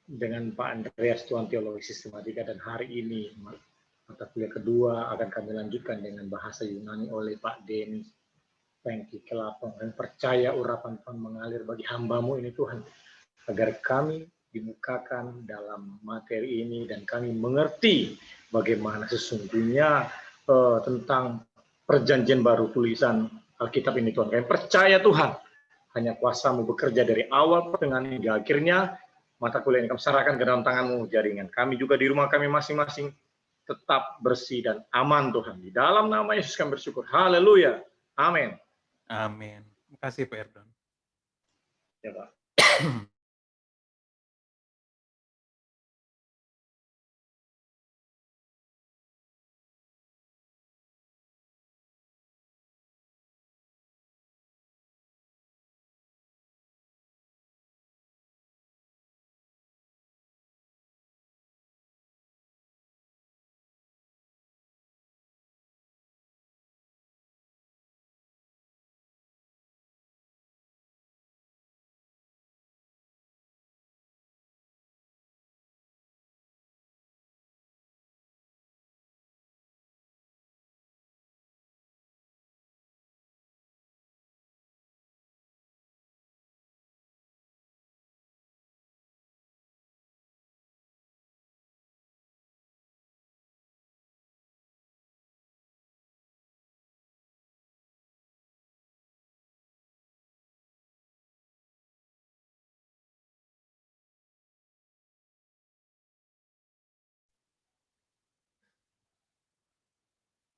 dengan Pak Andreas Tuan Teologi Sistematika, dan hari ini mata kuliah kedua akan kami lanjutkan dengan bahasa Yunani oleh Pak Denis Pengki Kelapang. Dan percaya urapan Tuhan mengalir bagi hamba-Mu ini Tuhan, agar kami dimukakan dalam materi ini dan kami mengerti bagaimana sesungguhnya tentang perjanjian baru tulisan Alkitab ini Tuhan. Kami percaya Tuhan, hanya kuasa-Mu bekerja dari awal pertengahan hingga akhirnya. Mata kuliah ini kami serahkan ke dalam tangan-Mu, jaringan kami juga di rumah kami masing-masing tetap bersih dan aman Tuhan. Di dalam nama Yesus kami bersyukur. Haleluya. Amin. Amin. Terima kasih Pak Erdon. Ya Pak.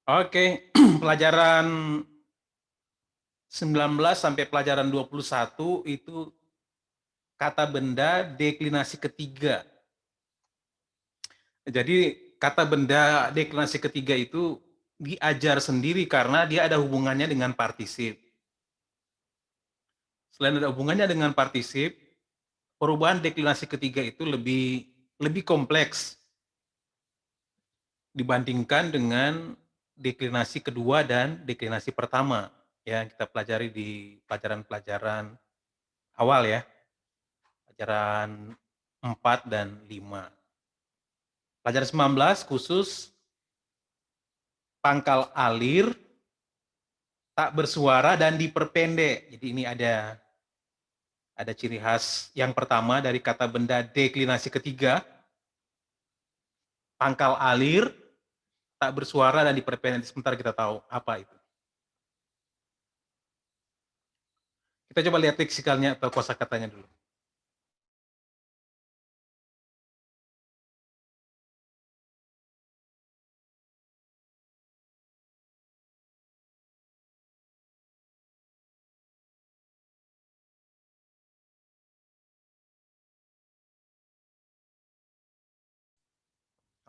Oke, pelajaran 19 sampai pelajaran 21 itu kata benda deklinasi ketiga. Jadi kata benda deklinasi ketiga itu diajar sendiri karena dia ada hubungannya dengan partisip. Selain ada hubungannya dengan partisip, perubahan deklinasi ketiga itu lebih kompleks dibandingkan dengan deklinasi kedua dan deklinasi pertama yang kita pelajari di pelajaran-pelajaran awal ya, pelajaran 4 dan 5. Pelajaran 19 khusus pangkal alir, tak bersuara dan diperpendek. Jadi ini ada ciri khas yang pertama dari kata benda deklinasi ketiga, pangkal alir, tak bersuara dan diperpendek. Sebentar kita tahu apa itu. Kita coba lihat leksikalnya atau kosakatanya dulu.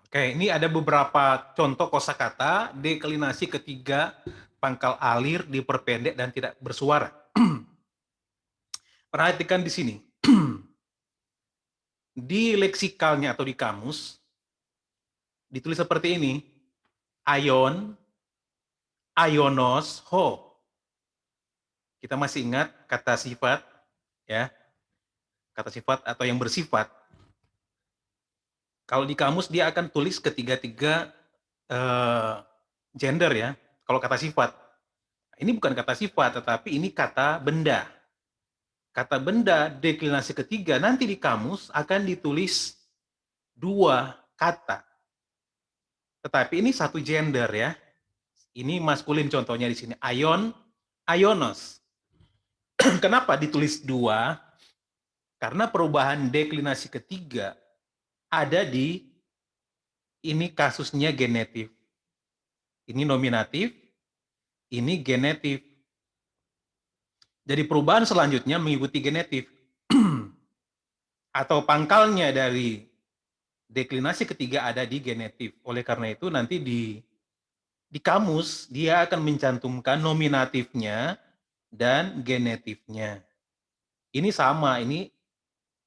Oke, ini ada beberapa contoh kosakata deklinasi ketiga, pangkal alir, diperpendek dan tidak bersuara. Perhatikan di sini. Di leksikalnya atau di kamus ditulis seperti ini. Aion, aionos, ho. Kita masih ingat kata sifat ya. Kata sifat atau yang bersifat. Kalau di kamus dia akan tulis ketiga-tiga gender ya. Kalau kata sifat. Ini bukan kata sifat, tetapi ini kata benda. Kata benda deklinasi ketiga nanti di kamus akan ditulis dua kata. Tetapi ini satu gender ya. Ini maskulin contohnya di sini. Aion, aionos. Kenapa ditulis dua? Karena perubahan deklinasi ketiga ada di ini kasusnya genetif. Ini nominatif, ini genetif. Jadi perubahan selanjutnya mengikuti genetif. Atau pangkalnya dari deklinasi ketiga ada di genetif. Oleh karena itu nanti di kamus dia akan mencantumkan nominatifnya dan genetifnya. Ini sama, ini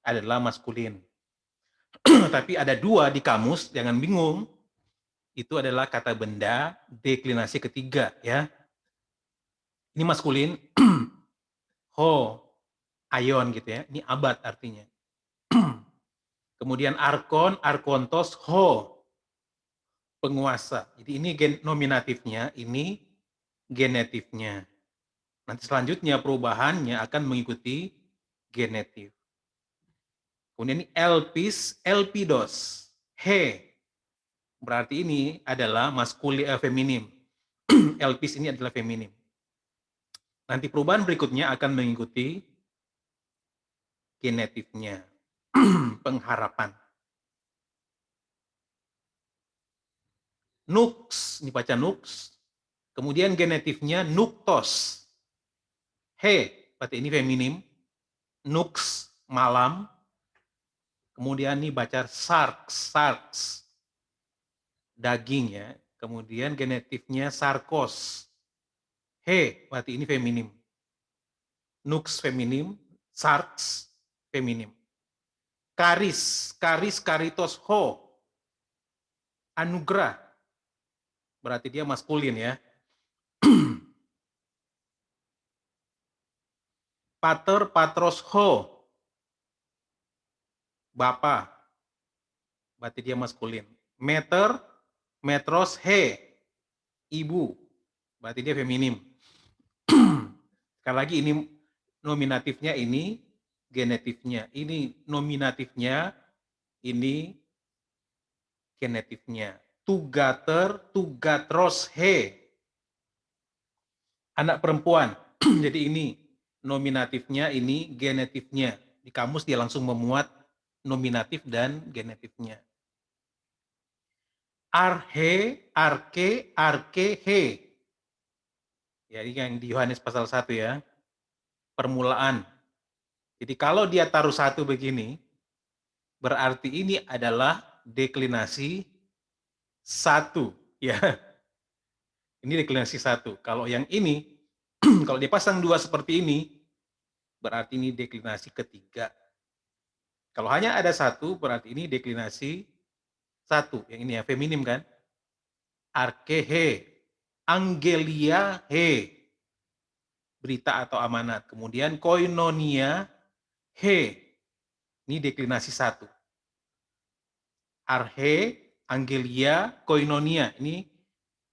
adalah maskulin. Tapi ada dua di kamus, jangan bingung. Itu adalah kata benda deklinasi ketiga ya. Ini maskulin, ho, aion gitu ya. Ini abad artinya. Kemudian arkon, arkontos, ho, penguasa. Jadi ini nominatifnya, ini genetifnya. Nanti selanjutnya perubahannya akan mengikuti genetif. Kemudian ini elpis, elpidos, he. Berarti ini adalah feminim. Elpis ini adalah feminim. Nanti perubahan berikutnya akan mengikuti genetifnya. Pengharapan. Nux, dibaca nux. Kemudian genetifnya nuktos. He, berarti ini feminim. Nux, malam. Kemudian ini baca sarx, sarx. Daging ya. Kemudian genetifnya sarkos. He, berarti ini feminim. Nux feminim, sarx feminim. Karis, karis, karitos, ho. Anugerah. Berarti dia maskulin ya. Pater, patros, ho. Bapak. Berarti dia maskulin. Meter, metros, he. Ibu. Berarti dia feminim. Sekali lagi ini nominatifnya, ini genetifnya. Ini nominatifnya, ini genetifnya. Tugater, tugatros, he. Anak perempuan. Jadi ini nominatifnya, ini genetifnya. Di kamus dia langsung memuat nominatif dan genetifnya. Arhe, arke, arke, he. Ya, ini yang di Yohanes pasal 1 ya. Permulaan. Jadi kalau dia taruh 1 begini, berarti ini adalah deklinasi 1. Ya. Ini deklinasi 1. Kalau yang ini, kalau dia pasang 2 seperti ini, berarti ini deklinasi ketiga. Kalau hanya ada 1, berarti ini deklinasi 1. Yang ini ya, feminim kan? Arkehe, angelia he, berita atau amanat. Kemudian koinonia he, ini deklinasi 1. Arhe, angelia, koinonia, ini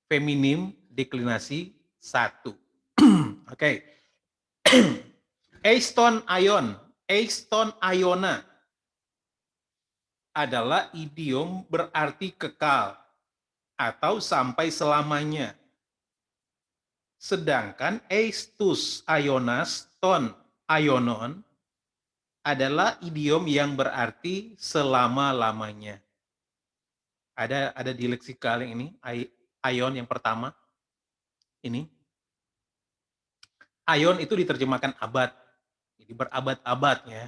feminim, deklinasi 1. Oke. Eiston aion, eiston aiona adalah idiom berarti kekal atau sampai selamanya. Sedangkan eistus aionas ton aionon adalah idiom yang berarti selama-lamanya. Ada di leksikal yang ini, aion yang pertama. Ini. Aion itu diterjemahkan abad. Jadi berabad-abad ya.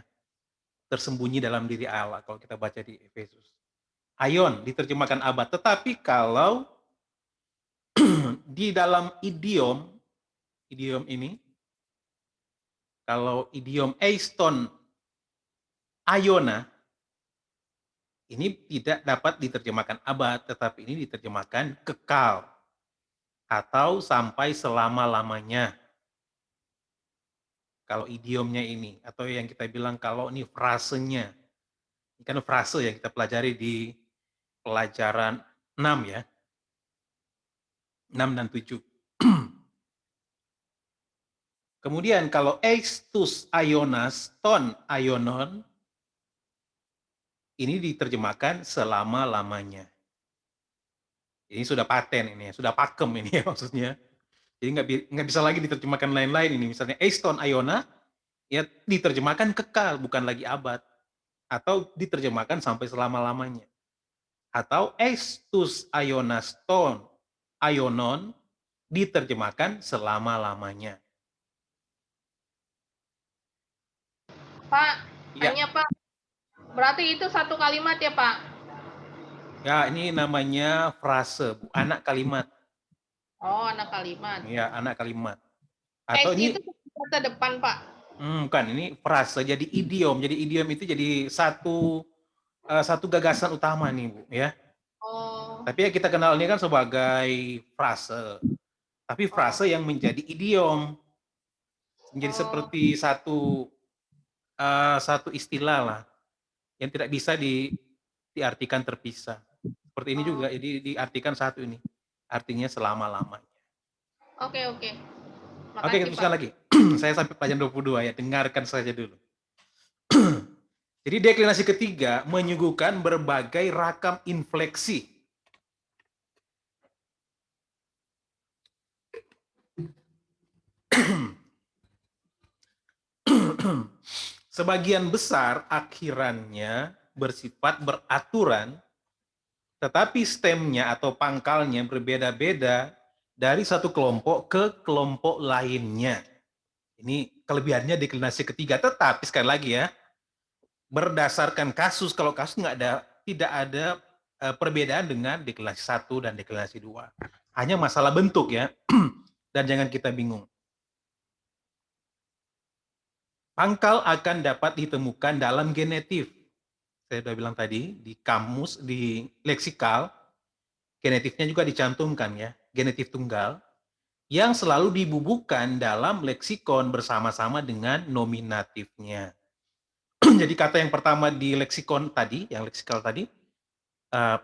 Tersembunyi dalam diri Allah kalau kita baca di Efesus. Aion diterjemahkan abad, tetapi kalau di dalam idiom ini, kalau idiom eiston aiona, ini tidak dapat diterjemahkan abad, tetapi ini diterjemahkan kekal atau sampai selama-lamanya. Kalau idiomnya ini, atau yang kita bilang kalau ini frasenya. Ini kan frase yang kita pelajari di pelajaran 6 ya. 6 dan 7. Kemudian kalau eistus aionas ton aionon, ini diterjemahkan selama-lamanya. Ini sudah paten ini, sudah pakem ini ya maksudnya. Jadi nggak bisa lagi diterjemahkan lain-lain ini. Misalnya eiston aiona, ya diterjemahkan kekal, bukan lagi abad. Atau diterjemahkan sampai selama-lamanya. Atau eistus aionas ton aionon, diterjemahkan selama-lamanya. Pak, Ya. tanya Pak. Berarti itu satu kalimat ya Pak? Ya, ini namanya frase, anak kalimat. Oh, anak kalimat. Ya, anak kalimat. Atau ini ini itu kata depan Pak. Bukan, ini frase, jadi idiom. Jadi idiom itu jadi satu gagasan utama nih, Bu, ya. Oh. Tapi ya kita kenal ini kan sebagai frase. Tapi frase yang menjadi idiom. Menjadi seperti satu istilah lah. yang tidak bisa diartikan terpisah. Seperti ini juga, jadi diartikan satu ini, artinya selama-lamanya. Oke. Oke, Makasih, kita teruskan Pak. lagi. Saya sampai pelajaran 22 ya, dengarkan saja dulu. Jadi deklinasi ketiga menyuguhkan berbagai rakam infleksi. Sebagian besar akhirannya bersifat beraturan, tetapi stemnya atau pangkalnya berbeda-beda dari satu kelompok ke kelompok lainnya. Ini kelebihannya deklinasi ketiga, tetapi sekali lagi ya, berdasarkan kasus, kalau kasus tidak ada perbedaan dengan deklinasi 1 dan deklinasi 2. Hanya masalah bentuk ya, dan jangan kita bingung. Pangkal akan dapat ditemukan dalam genetif. Saya sudah bilang tadi, di kamus, di leksikal, genetifnya juga dicantumkan ya, genetif tunggal, yang selalu dibubuhkan dalam leksikon bersama-sama dengan nominatifnya. Jadi kata yang pertama di leksikon tadi, yang leksikal tadi,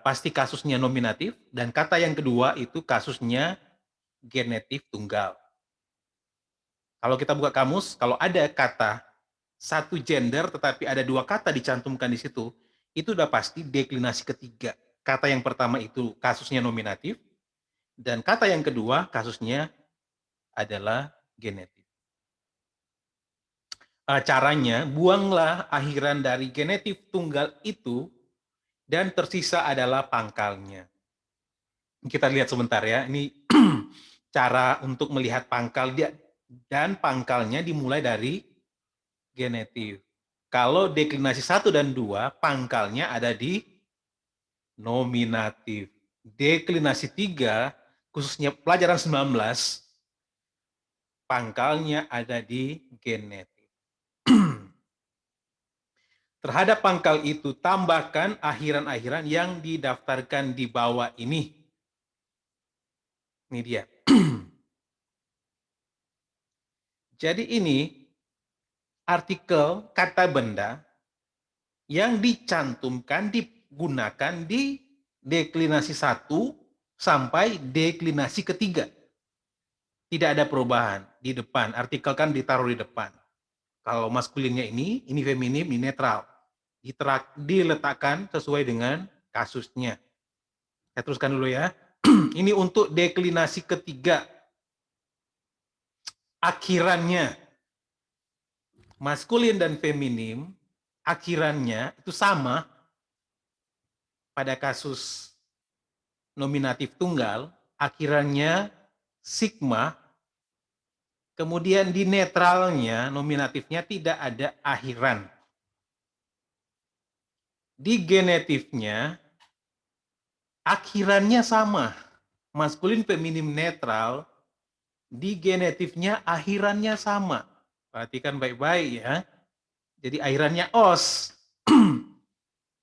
pasti kasusnya nominatif, dan kata yang kedua itu kasusnya genetif tunggal. Kalau kita buka kamus, kalau ada kata satu gender tetapi ada dua kata dicantumkan di situ, itu udah pasti deklinasi ketiga. Kata yang pertama itu kasusnya nominatif, dan kata yang kedua kasusnya adalah genetif. Caranya, buanglah akhiran dari genetif tunggal itu dan tersisa adalah pangkalnya. Kita lihat sebentar ya, ini cara untuk melihat pangkal dia, dan pangkalnya dimulai dari genetif. Kalau deklinasi 1 dan 2, pangkalnya ada di nominatif. Deklinasi 3, khususnya pelajaran 19, pangkalnya ada di genetif. Terhadap pangkal itu, tambahkan akhiran-akhiran yang didaftarkan di bawah ini. Ini dia. Jadi ini artikel kata benda yang dicantumkan, digunakan di deklinasi 1 sampai deklinasi ketiga. Tidak ada perubahan di depan, artikel kan ditaruh di depan. Kalau maskulinnya ini feminim, ini netral. Diletakkan sesuai dengan kasusnya. Saya teruskan dulu ya. Ini untuk deklinasi ketiga. Akhirannya, maskulin dan feminim, akhirannya itu sama pada kasus nominatif tunggal, akhirannya sigma, kemudian di netralnya, nominatifnya tidak ada akhiran. Di genetifnya, akhirannya sama, maskulin, feminim, netral, di genetifnya akhirannya sama. Perhatikan baik-baik ya. Jadi akhirannya os.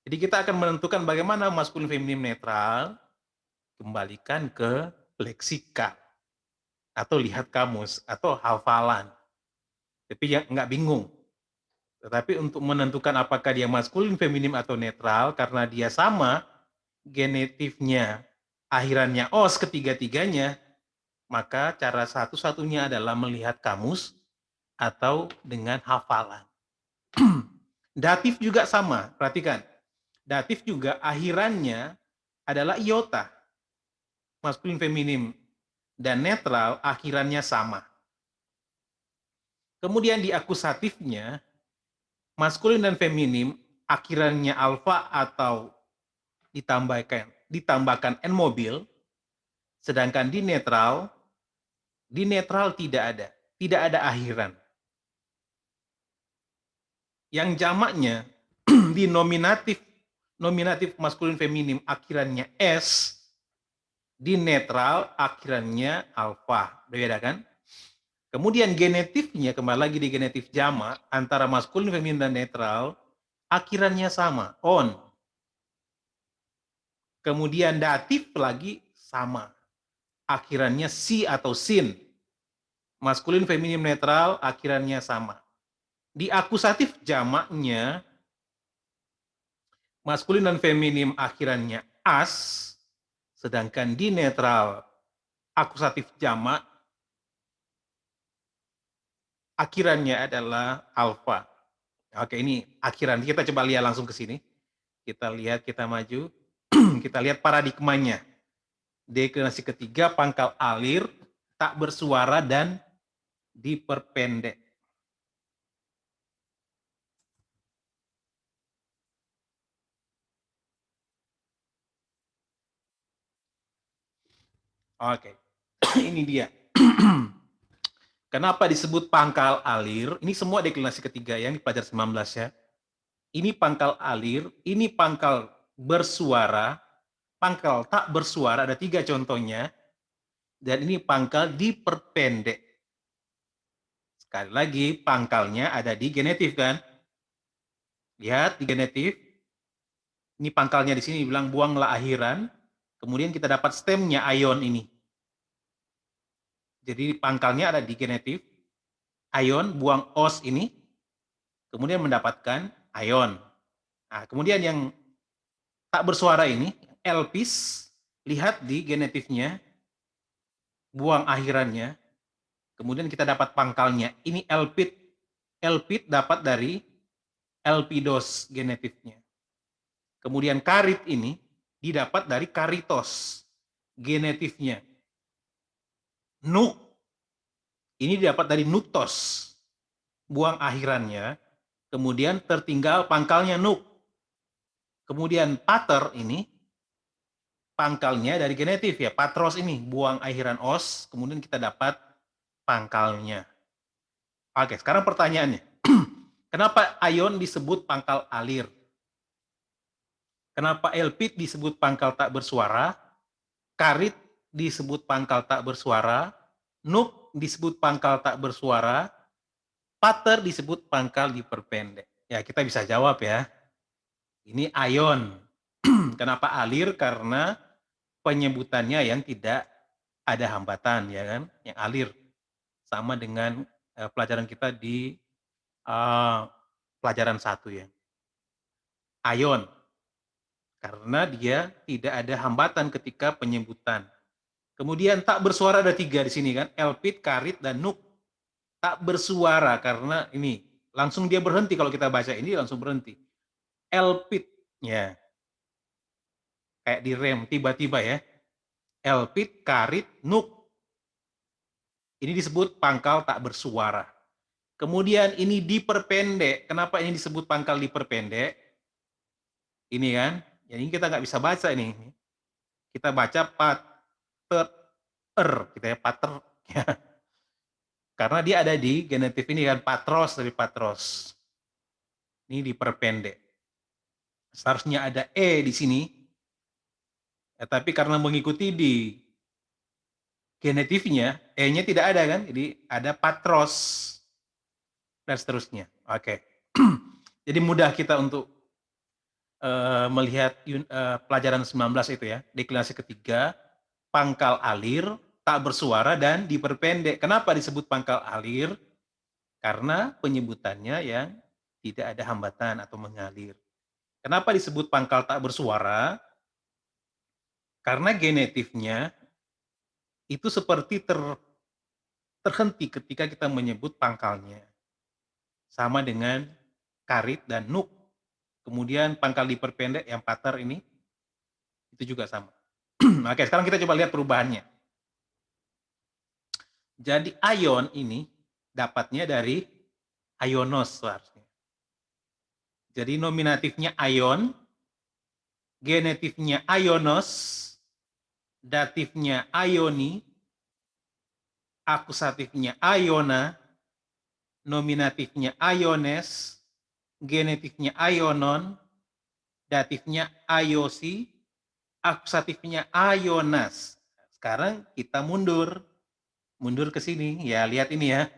Jadi kita akan menentukan bagaimana maskulin, feminim, netral, kembalikan ke leksikal. Atau lihat kamus, atau hafalan. Tapi ya nggak bingung. Tetapi untuk menentukan apakah dia maskulin, feminim, atau netral, karena dia sama, genetifnya, akhirannya os ketiga-tiganya, maka cara satu-satunya adalah melihat kamus atau dengan hafalan. Datif juga sama, perhatikan. Datif juga akhirannya adalah iota. Maskulin, feminim, dan netral akhirannya sama. Kemudian di akusatifnya, maskulin dan feminim akhirannya alfa atau ditambahkan n mobil, sedangkan di netral tidak ada akhiran. Yang jamaknya di nominatif maskulin feminim akhirannya s, di netral akhirannya alfa. Berbeda kan? Kemudian genetifnya, kembali lagi di genetif jamak, antara maskulin, feminim, dan netral, akhirannya sama, on. Kemudian datif lagi sama, akhirannya si atau sin. Maskulin, feminim, netral, akhirannya sama. Di akusatif jamaknya, maskulin dan feminim akhirannya as, sedangkan di netral akusatif jamak akhirannya adalah alfa. Oke, ini akhiran. Kita coba lihat langsung ke sini. Kita lihat, kita maju. Kita lihat paradigmanya. Deklinasi ketiga, pangkal alir, tak bersuara dan diperpendek. Oke, ini dia. Kenapa disebut pangkal alir? Ini semua deklinasi ketiga yang di pelajaran 19 ya. Ini pangkal alir, ini pangkal bersuara, pangkal tak bersuara, ada 3 contohnya, dan ini pangkal diperpendek. Sekali lagi, pangkalnya ada di genetif kan? Lihat di genetif, ini pangkalnya di sini bilang buanglah akhiran, kemudian kita dapat stemnya ion ini. Jadi pangkalnya ada di genetif, ion buang os ini, kemudian mendapatkan ion. Nah, kemudian yang tak bersuara ini, elpis, lihat di genetifnya, buang akhirannya, kemudian kita dapat pangkalnya. Ini elpid. Elpid dapat dari elpidos genetifnya. Kemudian karit ini didapat dari karitos genetifnya. Nuk, ini didapat dari nuktos, buang akhirannya, kemudian tertinggal pangkalnya nuk. Kemudian pater ini, pangkalnya dari genetif ya, patros ini, buang akhiran os, kemudian kita dapat pangkalnya. Oke, sekarang pertanyaannya. Kenapa ion disebut pangkal alir? Kenapa elpid disebut pangkal tak bersuara? Karit disebut pangkal tak bersuara? Nuk disebut pangkal tak bersuara? Pater disebut pangkal diperpendek. Ya, kita bisa jawab ya. Ini ion. Kenapa alir? Karena penyebutannya yang tidak ada hambatan, ya kan? Yang alir. Sama dengan pelajaran kita di pelajaran 1 ya. Ion. Karena dia tidak ada hambatan ketika penyebutan. Kemudian tak bersuara ada 3 di sini kan, elpid, karit, dan nuk. Tak bersuara karena ini langsung dia berhenti kalau kita baca ini langsung berhenti. Elpid, ya kayak direm tiba-tiba ya. Elpid, karit, nuk. Ini disebut pangkal tak bersuara. Kemudian ini diperpendek. Kenapa ini disebut pangkal diperpendek? Ini kan, jadi kita nggak bisa baca ini. Kita baca pater, kita ya pater. Ya. Karena dia ada di genetif ini kan, patros dari patros. Ini diperpendek. Seharusnya ada E di sini. Ya, tapi karena mengikuti di genetifnya, E-nya tidak ada kan, jadi ada patros dan seterusnya. Oke. Jadi mudah kita untuk melihat pelajaran 19 itu ya, deklinasi ketiga, pangkal alir, tak bersuara dan diperpendek. Kenapa disebut pangkal alir? Karena penyebutannya yang tidak ada hambatan atau mengalir. Kenapa disebut pangkal tak bersuara? Karena genetifnya itu seperti terhenti ketika kita menyebut pangkalnya. Sama dengan karit dan nuk. Kemudian pangkal diperpendek yang pater ini, itu juga sama. Oke, sekarang kita coba lihat perubahannya. Jadi ion ini dapatnya dari ionos seharusnya. Jadi nominatifnya ion, genetifnya ionos, datifnya ioni, akusatifnya iona, nominatifnya iones, genetifnya ionon, datifnya iosi, akusatifnya ionas. Sekarang kita mundur ke sini. Ya, lihat ini ya.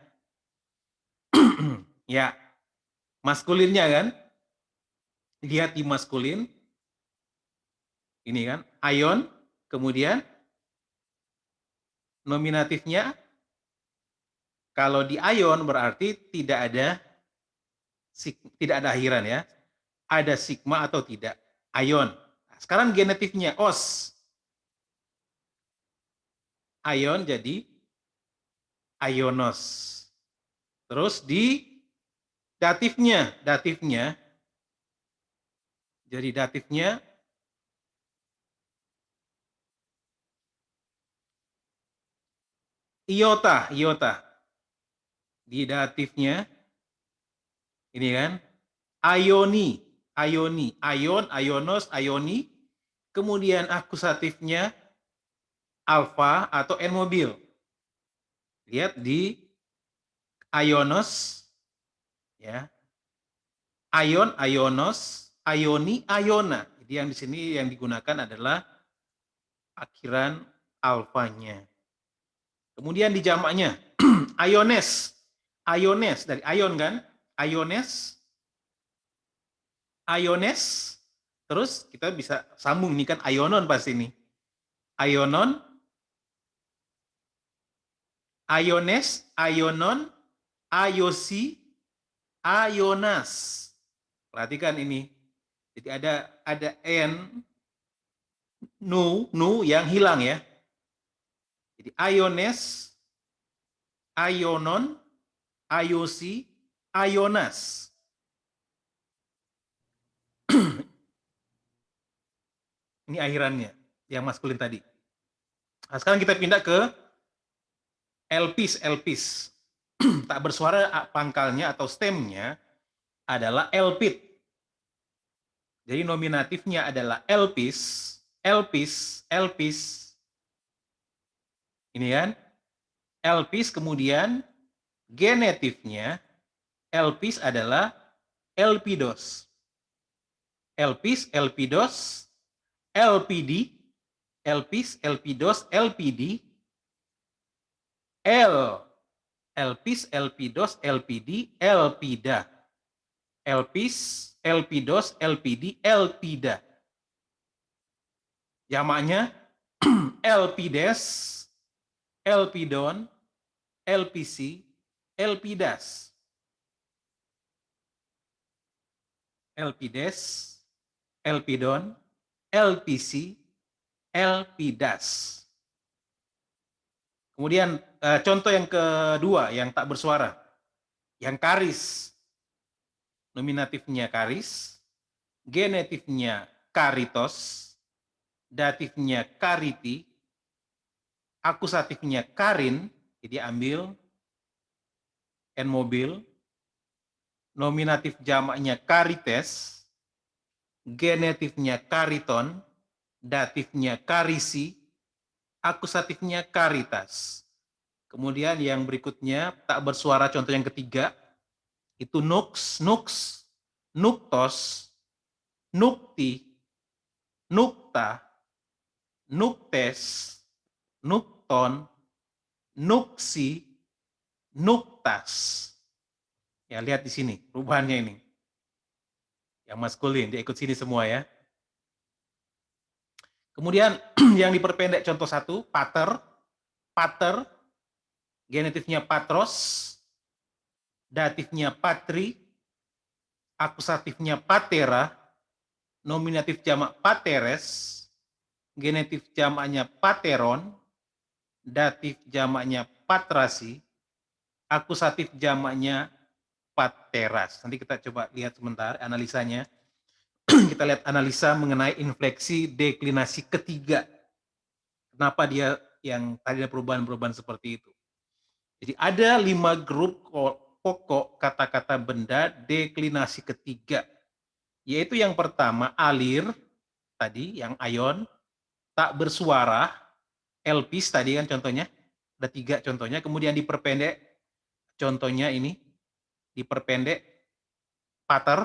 Ya, maskulinnya kan. Lihat di maskulin. Ini kan, ion, kemudian nominatifnya kalau di ion berarti tidak ada akhiran ya. Ada sigma atau tidak. Ion. Nah, sekarang genetifnya os. Ion jadi ionos. Terus di datifnya jadi datifnya iota. Di datifnya ini kan ioni, ion, ionos, ioni. Kemudian akusatifnya alfa atau N mobil. Lihat di ionos ya. Ion, ionos, ioni, iona. Jadi yang di sini yang digunakan adalah akhiran alfanya. Kemudian di jamaknya iones. Iones dari ion kan? Iones. Iones. Terus kita bisa sambung ini kan ionon pasti ini. Ionon, iones, ionon, iosi, ionas. Perhatikan ini. Jadi ada n nu yang hilang ya. Jadi iones, ionon, iosi, ionas. Ini akhirannya yang maskulin tadi. Nah, sekarang kita pindah ke elpis. Tak bersuara pangkalnya atau stemnya adalah elpit. Jadi nominatifnya adalah elpis. Ini kan? Elpis, kemudian genetifnya elpis adalah elpidos. Elpis, elpidos, LPD, elpis, elpidos, LPD, elpis, elpidos, LPD, elpida. Elpis, elpidos, LPD, elpida. Jamaknya elpides, elpidon, LPC, elpidas. Elpides, elpidon, LPC, elpidas. Kemudian contoh yang kedua yang tak bersuara, yang karis. Nominatifnya karis, genetifnya karitos, datifnya kariti, akusatifnya karin, jadi ambil N mobil, nominatif jamaknya karites, genetifnya kariton, datifnya karisi, akusatifnya karitas. Kemudian yang berikutnya tak bersuara contoh yang ketiga, itu nux, nuktos, nukti, nukta, nuktes, nukton, nuksi, nuktas. Ya, lihat di sini perubahannya ini. Yang maskulin, dia ikut sini semua ya. Kemudian yang diperpendek contoh 1, pater, genetifnya patros, datifnya patri, akusatifnya patera, nominatif jamak pateres, genetif jamaknya pateron, datif jamaknya patrasi, akusatif jamaknya pateras. Nanti kita coba lihat sebentar analisanya. Kita lihat analisa mengenai infleksi deklinasi ketiga. Kenapa dia yang tadi ada perubahan-perubahan seperti itu. Jadi ada 5 grup pokok kata-kata benda deklinasi ketiga. Yaitu yang pertama alir, tadi yang ion, tak bersuara, elpis tadi kan contohnya, ada 3 contohnya, kemudian diperpendek, contohnya ini, diperpendek, pater,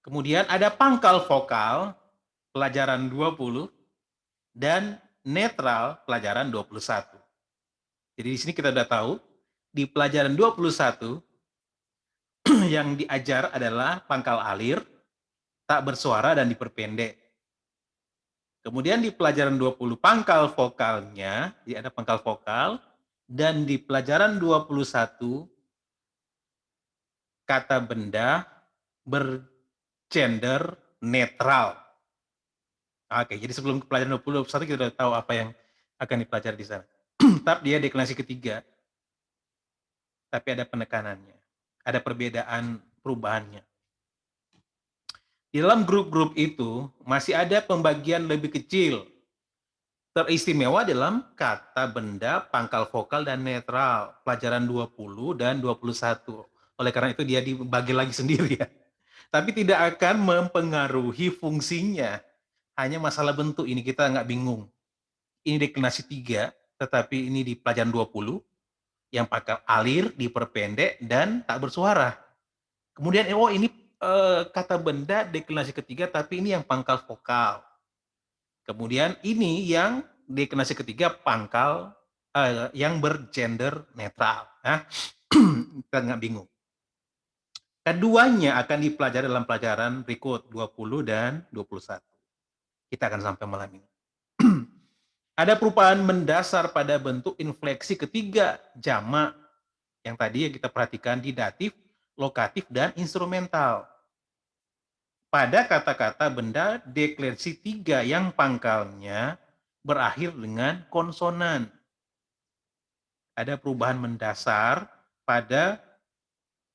kemudian ada pangkal vokal, pelajaran 20, dan netral, pelajaran 21. Jadi di sini kita sudah tahu, di pelajaran 21, yang diajar adalah pangkal alir, tak bersuara, dan diperpendek. Kemudian di pelajaran 20 pangkal vokalnya, jadi ada pangkal vokal, dan di pelajaran 21 kata benda bergender netral. Oke, jadi sebelum pelajaran 2021 kita sudah tahu apa yang akan dipelajari di sana. Tetap dia deklinasi ketiga, tapi ada penekanannya, ada perbedaan perubahannya. Di dalam grup-grup itu masih ada pembagian lebih kecil, teristimewa dalam kata benda, pangkal vokal, dan netral, pelajaran 20 dan 21. Oleh karena itu dia dibagi lagi sendiri ya. Tapi tidak akan mempengaruhi fungsinya, hanya masalah bentuk ini kita nggak bingung. Ini deklinasi 3, tetapi ini di pelajaran 20, yang pangkal alir, diperpendek, dan tak bersuara. Kemudian, oh ini kata benda deklinasi ketiga, tapi ini yang pangkal vokal. Kemudian ini yang deklinasi ketiga pangkal yang bergender netral. Nah, kita nggak bingung. Keduanya akan dipelajari dalam pelajaran berikut 20 dan 21. Kita akan sampai malam ini. Ada perubahan mendasar pada bentuk infleksi ketiga jamak yang tadi yang kita perhatikan di datif, lokatif, dan instrumental. Pada kata-kata benda deklinasi 3 yang pangkalnya berakhir dengan konsonan. Ada perubahan mendasar pada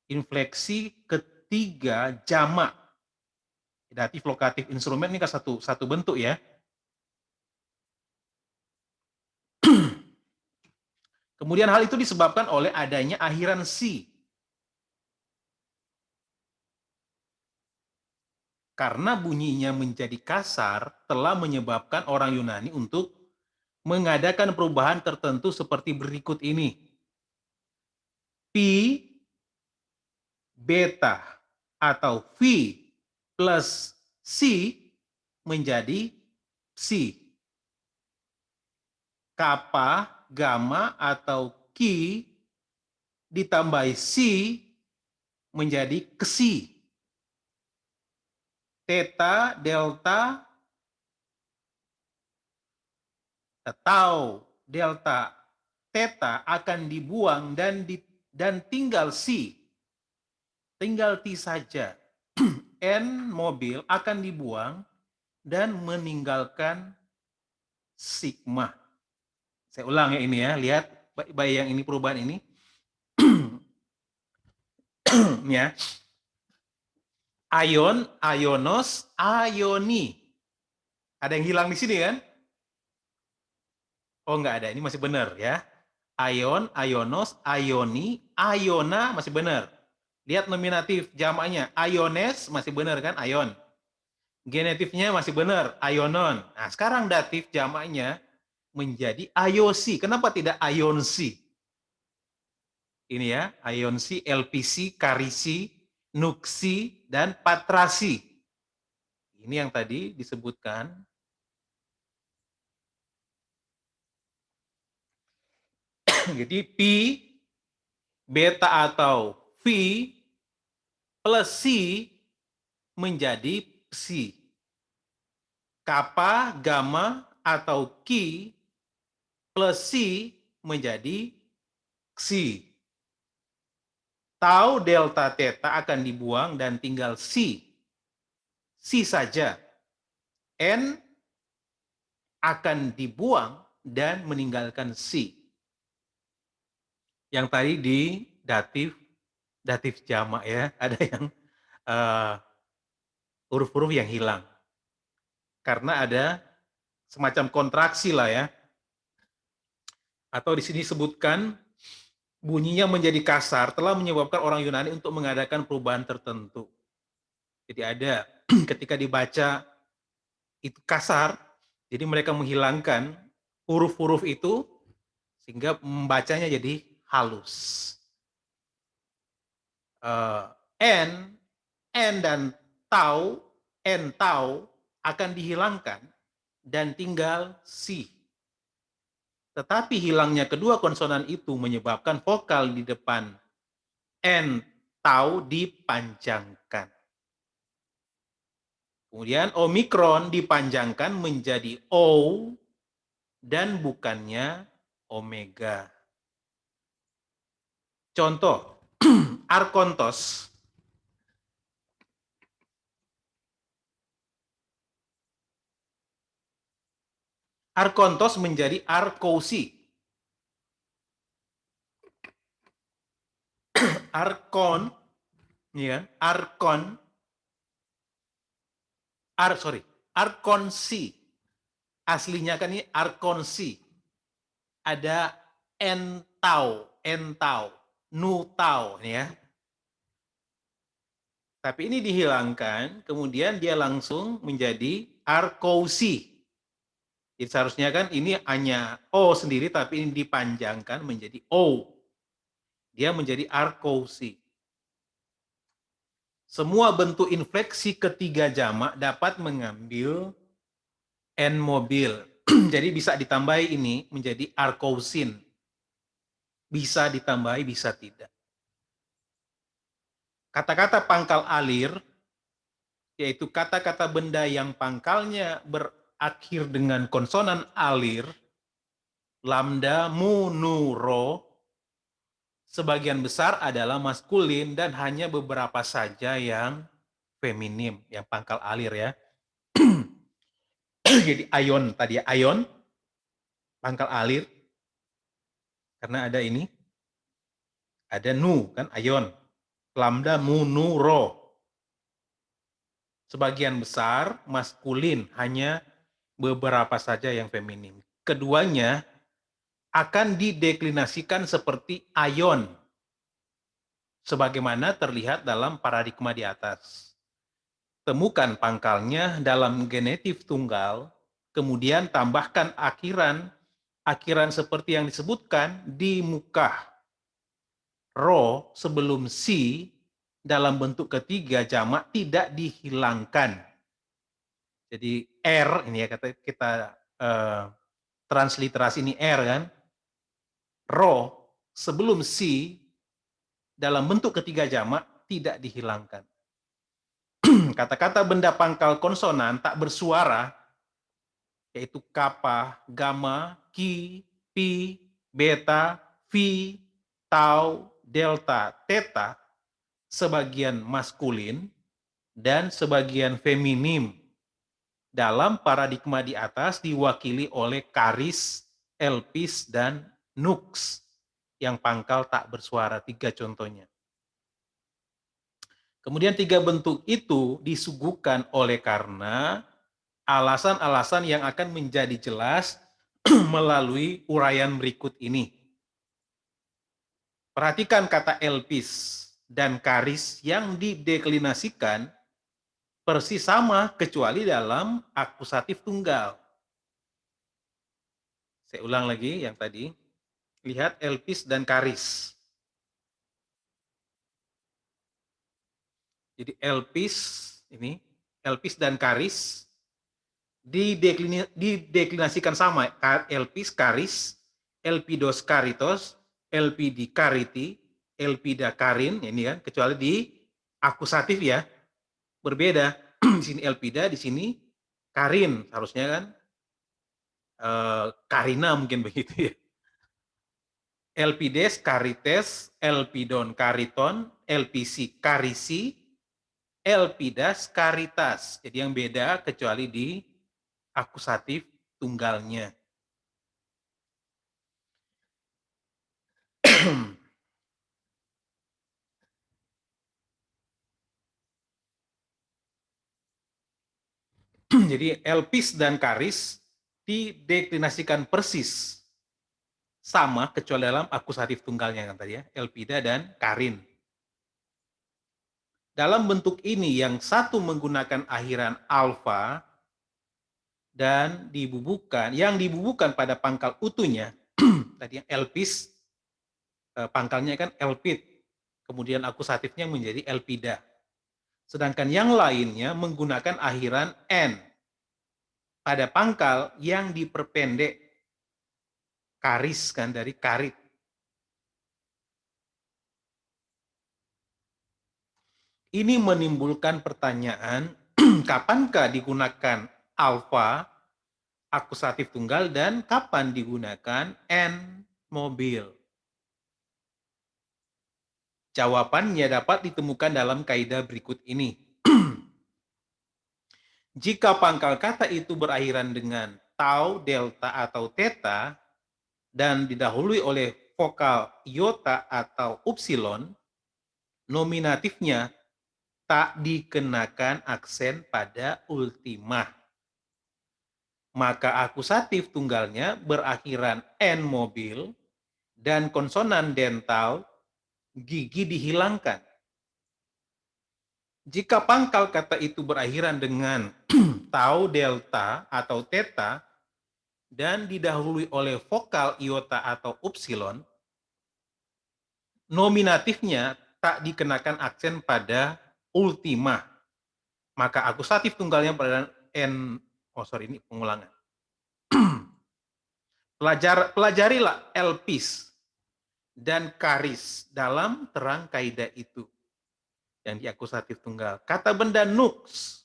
infleksi ketiga jamak. Datif, lokatif, instrumen ini kan satu bentuk ya. Kemudian hal itu disebabkan oleh adanya akhiran si. Karena bunyinya menjadi kasar telah menyebabkan orang Yunani untuk mengadakan perubahan tertentu seperti berikut ini. Pi, beta, atau V plus si menjadi si. Kappa, gamma, atau ki ditambahi si menjadi ksi. Theta, delta, atau delta, theta akan dibuang dan tinggal si. Tinggal T saja. N mobil akan dibuang dan meninggalkan sigma. Saya ulang ya ini ya, lihat bayang ini perubahan ini. Ya. Ion, ionos, ioni. Ada yang hilang di sini kan? Oh enggak ada, ini masih benar ya. Ion, ionos, ioni, iona masih benar. Lihat nominatif jamaknya, iones masih benar kan, ion. Genetifnya masih benar, ionon. Nah, sekarang datif jamaknya menjadi iosi. Kenapa tidak ionsi? Ini ya, ionsi, LPC, karisi, nuksi, dan patrasi. Ini yang tadi disebutkan. Jadi pi, beta atau V plus si menjadi psi. Kappa, gamma, atau ki plus si menjadi ksi. Tau, delta, theta akan dibuang dan tinggal si. Si saja. N akan dibuang dan meninggalkan si. Yang tadi di datif jamak ya, ada yang huruf-huruf yang hilang. Karena ada semacam kontraksi lah ya. Atau di sini sebutkan bunyinya menjadi kasar telah menyebabkan orang Yunani untuk mengadakan perubahan tertentu. Jadi ada ketika dibaca itu kasar, jadi mereka menghilangkan huruf-huruf itu sehingga membacanya jadi halus. N dan tau, N tau akan dihilangkan dan tinggal si. Tetapi hilangnya kedua konsonan itu menyebabkan vokal di depan N tau dipanjangkan. Kemudian omikron dipanjangkan menjadi O dan bukannya omega. Contoh, arkontos Arkontos menjadi arkousi. Arkon, ya, arkonsi. Aslinya kan ini arkonsi. Ada entau, nutau, ya. Tapi ini dihilangkan, kemudian dia langsung menjadi arkousi. Jadi seharusnya kan ini hanya O sendiri, tapi ini dipanjangkan menjadi O. Dia menjadi arkousi. Semua bentuk infleksi ketiga jamak dapat mengambil N mobil. Jadi bisa ditambahi ini menjadi arkousin. Bisa ditambahi, bisa tidak. Kata-kata pangkal alir, yaitu kata-kata benda yang pangkalnya berakhir dengan konsonan alir, lambda, mu, nu, ro, sebagian besar adalah maskulin dan hanya beberapa saja yang feminim, yang pangkal alir ya. Jadi ayon tadi, ayon, pangkal alir, karena ada ini, ada nu, kan ayon. Lambda, mu, nu, ro. Sebagian besar maskulin, hanya beberapa saja yang feminim. Keduanya akan dideklinasikan seperti ayon, sebagaimana terlihat dalam paradigma di atas. Temukan pangkalnya dalam genetif tunggal, kemudian tambahkan akhiran seperti yang disebutkan di muka. Ro sebelum si dalam bentuk ketiga jamak tidak dihilangkan. Jadi R ini ya kita transliterasi ini R kan. Ro sebelum si dalam bentuk ketiga jamak tidak dihilangkan. Kata-kata benda pangkal konsonan tak bersuara yaitu kappa, gamma, ki, pi, beta, phi, tau, delta, theta, sebagian maskulin dan sebagian feminim. Dalam paradigma di atas diwakili oleh karis, elpis, dan nux yang pangkal tak bersuara, 3 contohnya. Kemudian 3 bentuk itu disuguhkan oleh karena alasan-alasan yang akan menjadi jelas melalui uraian berikut ini. Perhatikan kata elpis dan karis yang dideklinasikan persis sama kecuali dalam akusatif tunggal. Saya ulang lagi yang tadi. Lihat elpis dan karis. Jadi elpis ini, elpis dan karis dideklinasikan sama. Elpis, karis, elpidos karitos, elpidi kariti, elpida karin, ini kan, kecuali di akusatif ya, berbeda. Di sini elpida, di sini karin, harusnya kan karina mungkin begitu ya. Elpides, karites, elpidon, kariton, elpisi, karisi, elpidas, karitas. Jadi yang beda kecuali di akusatif tunggalnya. Jadi elpis dan karis dideklinasikan persis sama kecuali dalam akusatif tunggalnya kan tadi ya, elpida dan karin. Dalam bentuk ini yang satu menggunakan akhiran alfa dan yang dibubuhkan pada pangkal utuhnya, tadi yang elpis, pangkalnya kan elpid, kemudian akusatifnya menjadi elpida. Sedangkan yang lainnya menggunakan akhiran n pada pangkal yang diperpendek, karis kan dari karit. Ini menimbulkan pertanyaan, kapankah digunakan alfa, akusatif tunggal, dan kapan digunakan n mobil? Jawabannya dapat ditemukan dalam kaidah berikut ini. Jika pangkal kata itu berakhiran dengan tau, delta, atau theta, dan didahului oleh vokal iota atau upsilon, nominatifnya tak dikenakan aksen pada ultima. Maka akusatif tunggalnya berakhiran N mobil dan konsonan dental gigi dihilangkan. Jika pangkal kata itu berakhiran dengan tau, delta, atau theta, dan didahului oleh vokal iota atau upsilon, nominatifnya tak dikenakan aksen pada ultima. Maka akusatif tunggalnya pada N, ini pengulangan. Pelajarilah elpis dan karis dalam terang kaidah itu. Yang di akusatif tunggal. Kata benda nux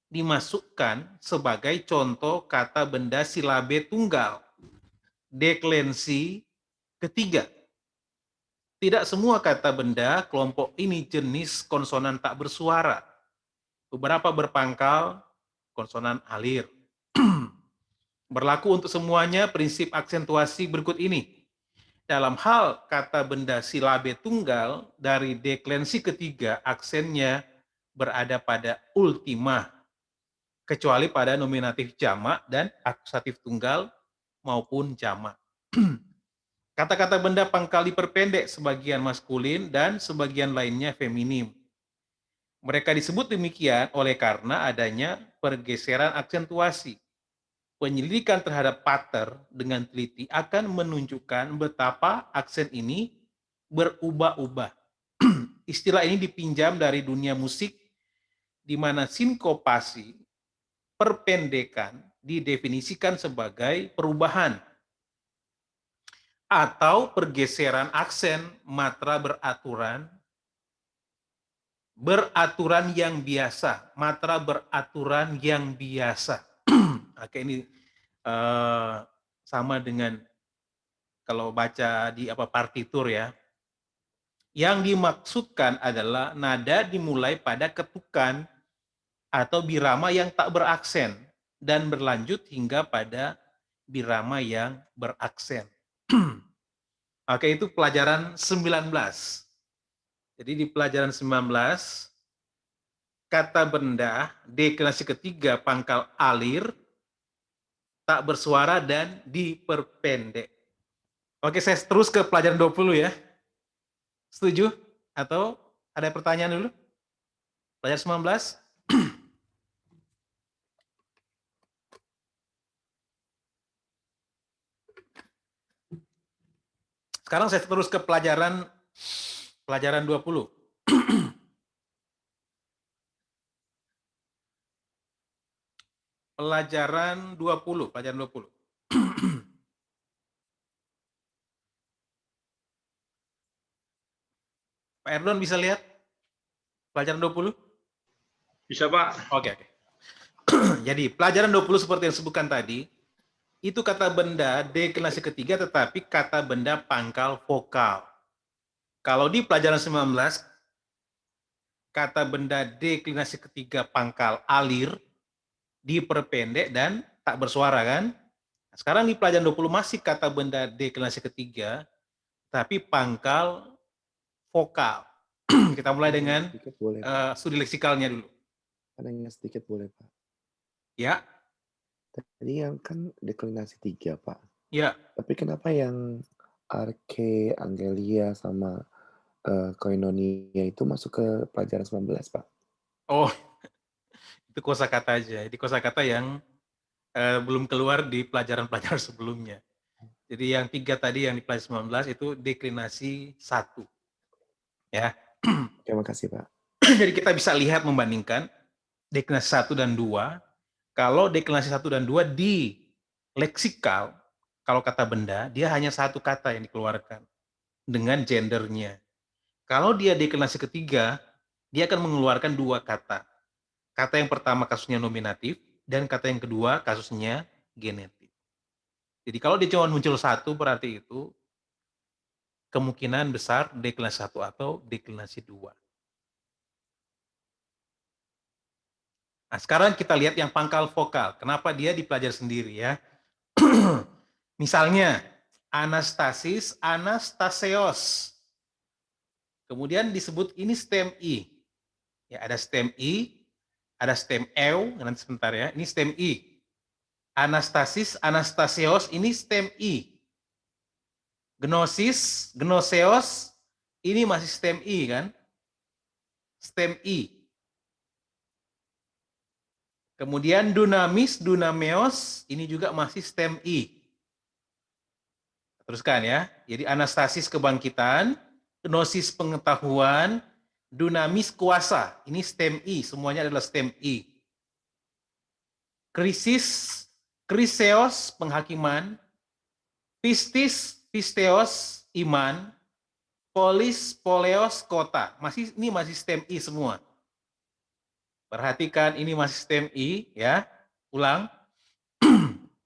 dimasukkan sebagai contoh kata benda silabe tunggal. Deklensi ketiga. Tidak semua kata benda kelompok ini jenis konsonan tak bersuara. Beberapa berpangkal konsonan alir. Berlaku untuk semuanya prinsip aksentuasi berikut ini. Dalam hal kata benda silabe tunggal, dari deklensi ketiga aksennya berada pada ultima, kecuali pada nominatif jamak dan akusatif tunggal maupun jamak. Kata-kata benda pangkal diperpendek, sebagian maskulin dan sebagian lainnya feminim. Mereka disebut demikian oleh karena adanya pergeseran aksentuasi. Penyelidikan terhadap pattern dengan teliti akan menunjukkan betapa aksen ini berubah-ubah. Istilah ini dipinjam dari dunia musik, di mana sinkopasi, perpendekan, didefinisikan sebagai perubahan atau pergeseran aksen matra beraturan yang biasa, matra beraturan yang biasa. Oke, ini sama dengan kalau baca di partitur ya. Yang dimaksudkan adalah nada dimulai pada ketukan atau birama yang tak beraksen dan berlanjut hingga pada birama yang beraksen. Oke, itu pelajaran 19. Jadi di pelajaran 19, kata benda deklinasi ketiga pangkal alir, tak bersuara dan diperpendek. Oke, saya terus ke pelajaran 20 ya. Setuju? Atau ada pertanyaan dulu? Pelajaran 19? Sekarang saya terus ke pelajaran 20. Pelajaran 20. Pak Erdogan bisa lihat pelajaran 20? Bisa, Pak. Oke. Jadi pelajaran 20 seperti yang disebutkan tadi, itu kata benda deklinasi ketiga tetapi kata benda pangkal vokal. Kalau di pelajaran 19, kata benda deklinasi ketiga pangkal alir, diperpendek dan tak bersuara kan? Sekarang di pelajaran 20 masih kata benda deklinasi ketiga, tapi pangkal vokal. Kita mulai dengan studi leksikalnya dulu. Ada sedikit boleh, Pak? Ya. Tadi yang kan deklinasi 3, Pak. Ya. Tapi kenapa yang arke, angelia, sama koinonia itu masuk ke pelajaran 19, Pak? Oh, itu kosakata aja. Jadi kosakata yang belum keluar di pelajaran-pelajaran sebelumnya. Jadi yang 3 tadi yang di pelajaran 19 itu deklinasi 1. Ya. Terima kasih, Pak. Jadi kita bisa lihat membandingkan deklinasi 1 dan 2. Kalau deklinasi 1 dan 2 di leksikal, kalau kata benda, dia hanya satu kata yang dikeluarkan dengan gendernya. Kalau dia deklinasi ketiga, dia akan mengeluarkan 2 kata. Kata yang pertama kasusnya nominatif, dan kata yang kedua kasusnya genetif. Jadi kalau dia cuma muncul 1, berarti itu kemungkinan besar deklinasi 1 atau deklinasi 2. Nah, sekarang kita lihat yang pangkal vokal. Kenapa dia dipelajari sendiri ya? Misalnya, anastasis, anastaseos. Kemudian disebut ini stem I. Ya, ada stem I, ada stem eu, nanti sebentar ya. Ini stem I. Anastasis, anastaseos, ini stem I. Gnosis, gnoseos, ini masih stem I kan? Stem I. Kemudian dunamis, dunameos, ini juga masih stem I. Teruskan ya. Jadi anastasis kebangkitan, gnosis pengetahuan, dunamis kuasa. Ini stem I, semuanya adalah stem I. Krisis, kriseos penghakiman, pistis, pisteos iman, polis, poleos kota. Ini masih stem I semua. Perhatikan ini masih stem I ya. Ulang.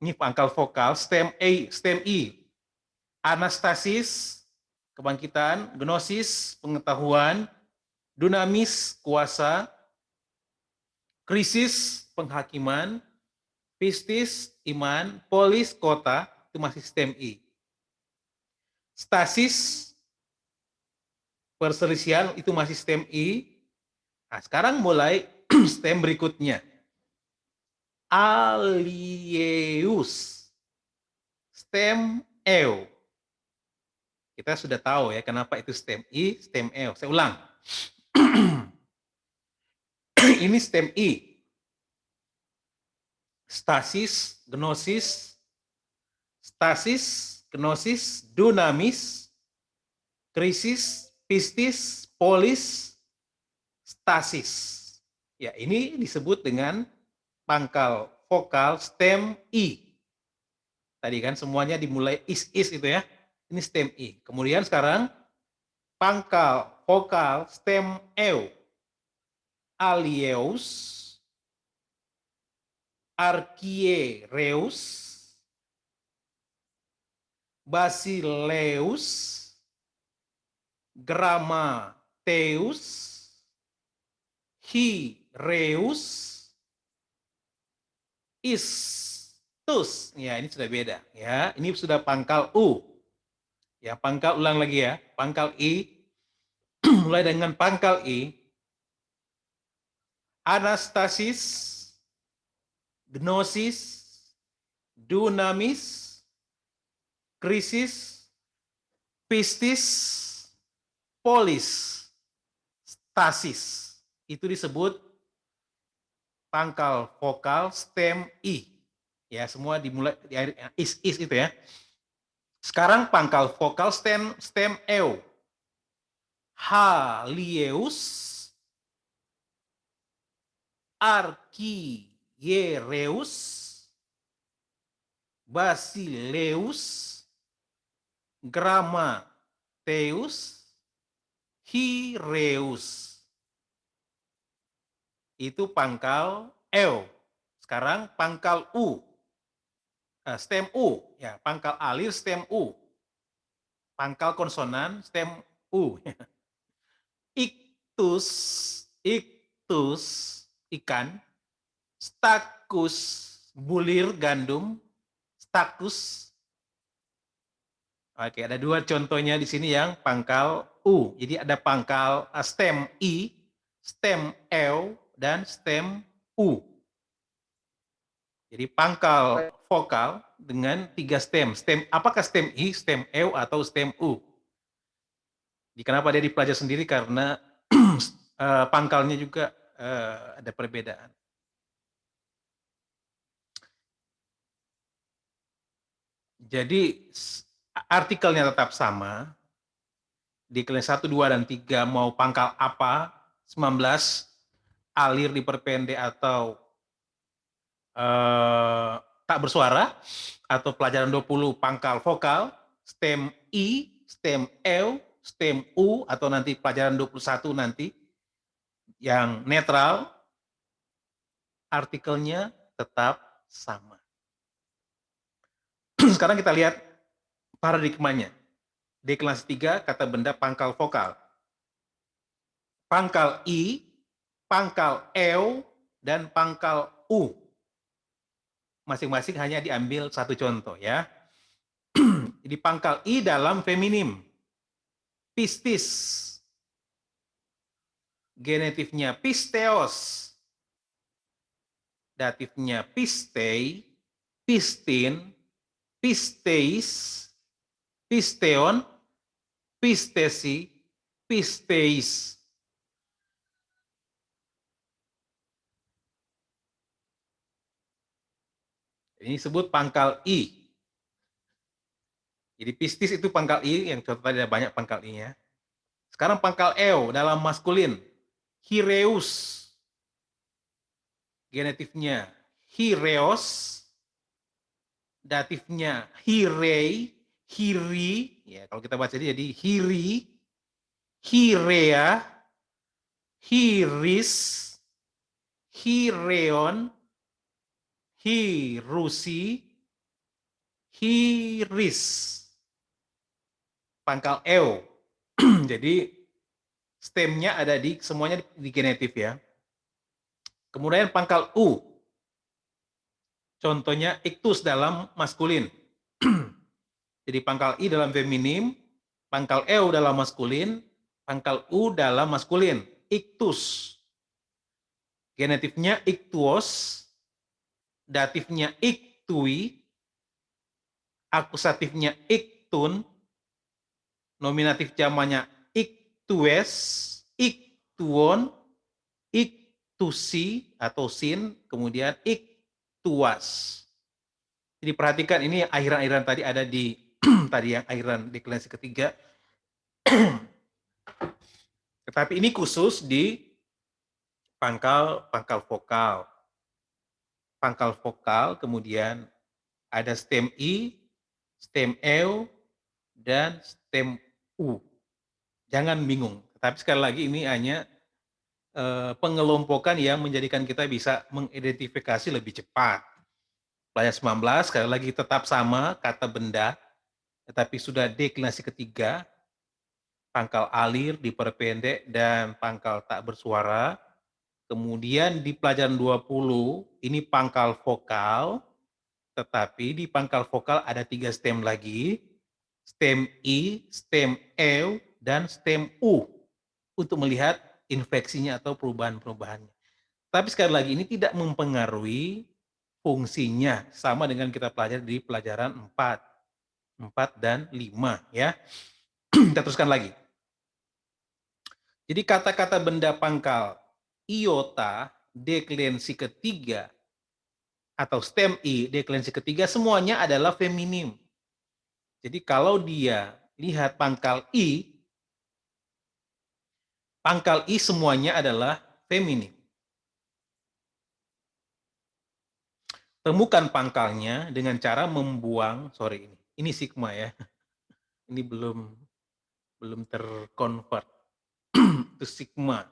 Ini pangkal vokal stem I. Anastasis kebangkitan, gnosis pengetahuan, dunamis kuasa, krisis penghakiman, pistis iman, polis kota, itu masih stem I. Stasis perselisihan itu masih stem I. Nah, sekarang mulai stem berikutnya. Alieus, stem eu. Kita sudah tahu ya kenapa itu stem I, stem eu. Saya ulang. Ini stem I. Stasis, gnosis, dunamis, krisis, pistis, polis, stasis. Ya, ini disebut dengan pangkal vokal stem I. Tadi kan semuanya dimulai is itu ya. Ini stem I. Kemudian sekarang pangkal vokal stem eu. Alieus, archiereus, basileus, grammateus, hireus, istus. Ya, ini sudah beda ya. Ini sudah pangkal U. Ya, pangkal ulang lagi ya. Pangkal I mulai dengan pangkal I. Anastasis, gnosis, dunamis, krisis, pistis, polis, stasis. Itu disebut pangkal vokal stem I. Ya, semua dimulai dari is itu ya. Sekarang pangkal vokal stem eu. Halieus, archiereus, basileus, grammateus, hireus. Itu pangkal eu. Sekarang pangkal U. Stem U, ya, pangkal alir stem U. Pangkal konsonan stem U. Iktus, ikan. Stakus, bulir gandum. Stakus. Oke, ada dua contohnya di sini yang pangkal U. Jadi ada pangkal stem I, stem eu, dan stem U. Jadi pangkal vokal dengan 3 stem. Apakah stem I, stem eu, atau stem U? Jadi kenapa dia dipelajari sendiri? Karena pangkalnya juga ada perbedaan. Jadi artikelnya tetap sama. Di kelas 1, 2, dan 3 mau pangkal apa, 19, alir diperpendek atau tak bersuara, atau pelajaran 20 pangkal vokal, stem I, stem eu, stem U, atau nanti pelajaran 21 nanti yang netral, artikelnya tetap sama. Sekarang kita lihat paradigmanya. Deklinasi 3, kata benda pangkal vokal. Pangkal I, pangkal eu, dan pangkal U. masing-masing hanya diambil satu contoh ya. Di pangkal I dalam feminim. Pistis. Genetifnya pisteos. Datifnya pistei, pistin, pisteis, pisteon, pistesi, pisteis. Ini disebut pangkal I. Jadi pistis itu pangkal I, yang contoh tadi ada banyak pangkal I-nya. Sekarang pangkal eu dalam maskulin. Hireus. Genetifnya hireos. Datifnya hirei, hiri. Ya, kalau kita baca jadi hiri, hirea, hiris, hireon, hirusi, hiris. Pangkal eu. Jadi stemnya ada di semuanya di genetif ya. Kemudian pangkal u. Contohnya iktus dalam maskulin. Jadi pangkal i dalam feminim, pangkal eu dalam maskulin, pangkal u dalam maskulin. Iktus. Genetifnya iktuos, datifnya iktui, akusatifnya iktun, nominatif jamannya iktues, iktuon, iktusi atau sin, kemudian iktuas. Jadi perhatikan ini akhiran-akhiran tadi ada di tadi yang akhiran deklinasi ketiga. Tetapi ini khusus di pangkal vokal. Pangkal vokal, kemudian ada stem I, stem eu, dan stem U. Jangan bingung. Tapi sekali lagi ini hanya pengelompokan yang menjadikan kita bisa mengidentifikasi lebih cepat. Pelajar 19, sekali lagi tetap sama kata benda, tetapi sudah deklinasi ketiga, pangkal alir diperpendek dan pangkal tak bersuara. Kemudian di pelajaran 20, ini pangkal vokal, tetapi di pangkal vokal ada 3 stem lagi, stem I, stem eu, dan stem U, untuk melihat infeksinya atau perubahan-perubahannya. Tapi sekali lagi ini tidak mempengaruhi fungsinya, sama dengan kita pelajari di pelajaran 4 dan 5 ya. Kita teruskan lagi. Jadi kata-kata benda pangkal iota deklinasi ketiga atau stem I deklinasi ketiga semuanya adalah feminim. Jadi kalau dia lihat pangkal I semuanya adalah feminim. Temukan pangkalnya dengan cara membuang, ini sigma ya. Ini belum terkonvert. Itu sigma.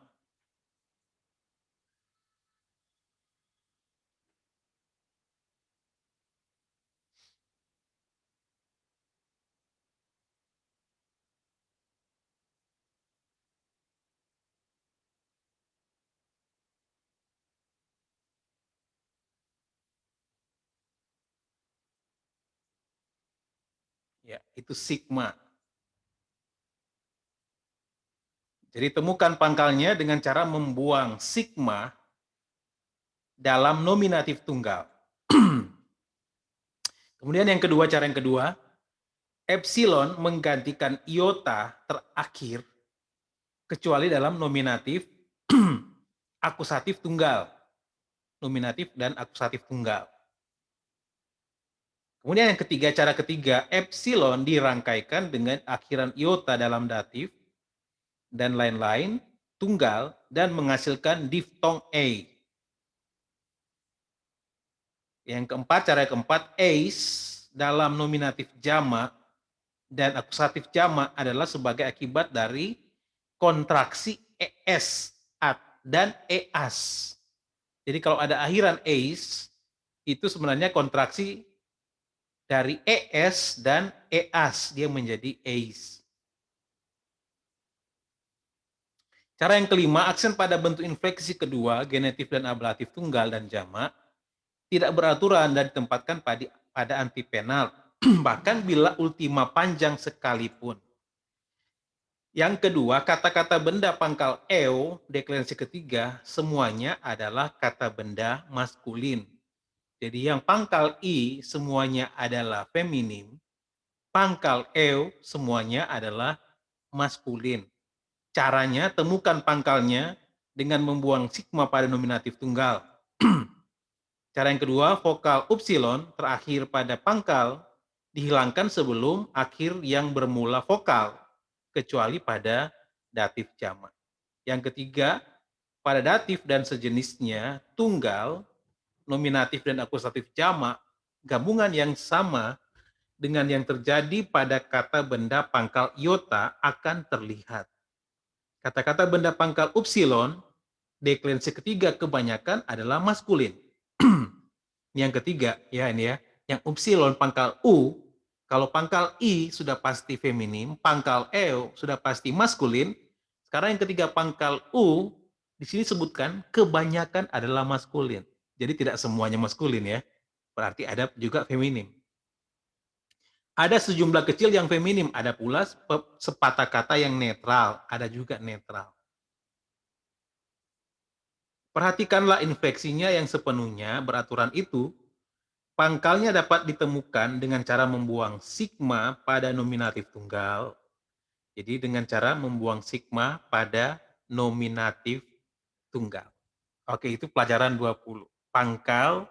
Ya, itu sigma. Jadi temukan pangkalnya dengan cara membuang sigma dalam nominatif tunggal. Kemudian cara yang kedua, epsilon menggantikan iota terakhir kecuali dalam nominatif akusatif tunggal. Nominatif dan akusatif tunggal. Kemudian yang ketiga, cara ketiga, epsilon dirangkaikan dengan akhiran iota dalam datif dan lain-lain, tunggal, dan menghasilkan diftong A. Yang keempat, cara keempat, ACE dalam nominatif jamak dan akusatif jamak adalah sebagai akibat dari kontraksi ES dan EAS. Jadi kalau ada akhiran ACE, itu sebenarnya kontraksi dari ES dan EAS, dia menjadi ACE. Cara yang kelima, aksen pada bentuk infleksi kedua, genetif dan ablatif tunggal dan jamak, tidak beraturan dan ditempatkan pada antipenal, bahkan bila ultima panjang sekalipun. Yang kedua, kata-kata benda pangkal eu, deklinasi ketiga, semuanya adalah kata benda maskulin. Jadi yang pangkal i semuanya adalah feminim, pangkal eu semuanya adalah maskulin. Caranya, temukan pangkalnya dengan membuang sigma pada nominatif tunggal. Cara yang kedua, vokal upsilon terakhir pada pangkal dihilangkan sebelum akhir yang bermula vokal, kecuali pada datif jamak. Yang ketiga, pada datif dan sejenisnya, tunggal, nominatif dan akusatif jamak, gabungan yang sama dengan yang terjadi pada kata benda pangkal iota akan terlihat. Kata-kata benda pangkal upsilon, deklinasi ketiga kebanyakan adalah maskulin. Yang ketiga, ya ini ya, yang upsilon pangkal u, kalau pangkal i sudah pasti feminim, pangkal eu sudah pasti maskulin. Sekarang yang ketiga pangkal u, di sini sebutkan kebanyakan adalah maskulin. Jadi tidak semuanya maskulin ya, berarti ada juga feminim. Ada sejumlah kecil yang feminim, ada pula sepatah kata yang netral, ada juga netral. Perhatikanlah infleksinya yang sepenuhnya beraturan itu. Pangkalnya dapat ditemukan dengan cara membuang sigma pada nominatif tunggal. Jadi dengan cara membuang sigma pada nominatif tunggal. Oke, itu pelajaran 20. Pangkal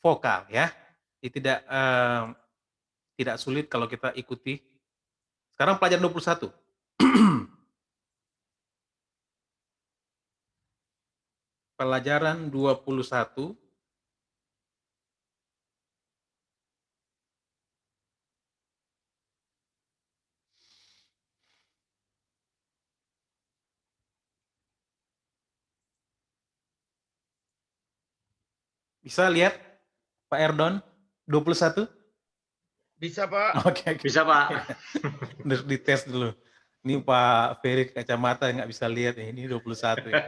vokal ya. Ini tidak sulit kalau kita ikuti. Sekarang pelajaran 21. Pelajaran 21. Bisa lihat Pak Erdon 21? Bisa, Pak. Oke. Bisa, Pak. Harus dites dulu. Ini Pak Ferry kacamata nggak bisa lihat nih. Ini 21 ya.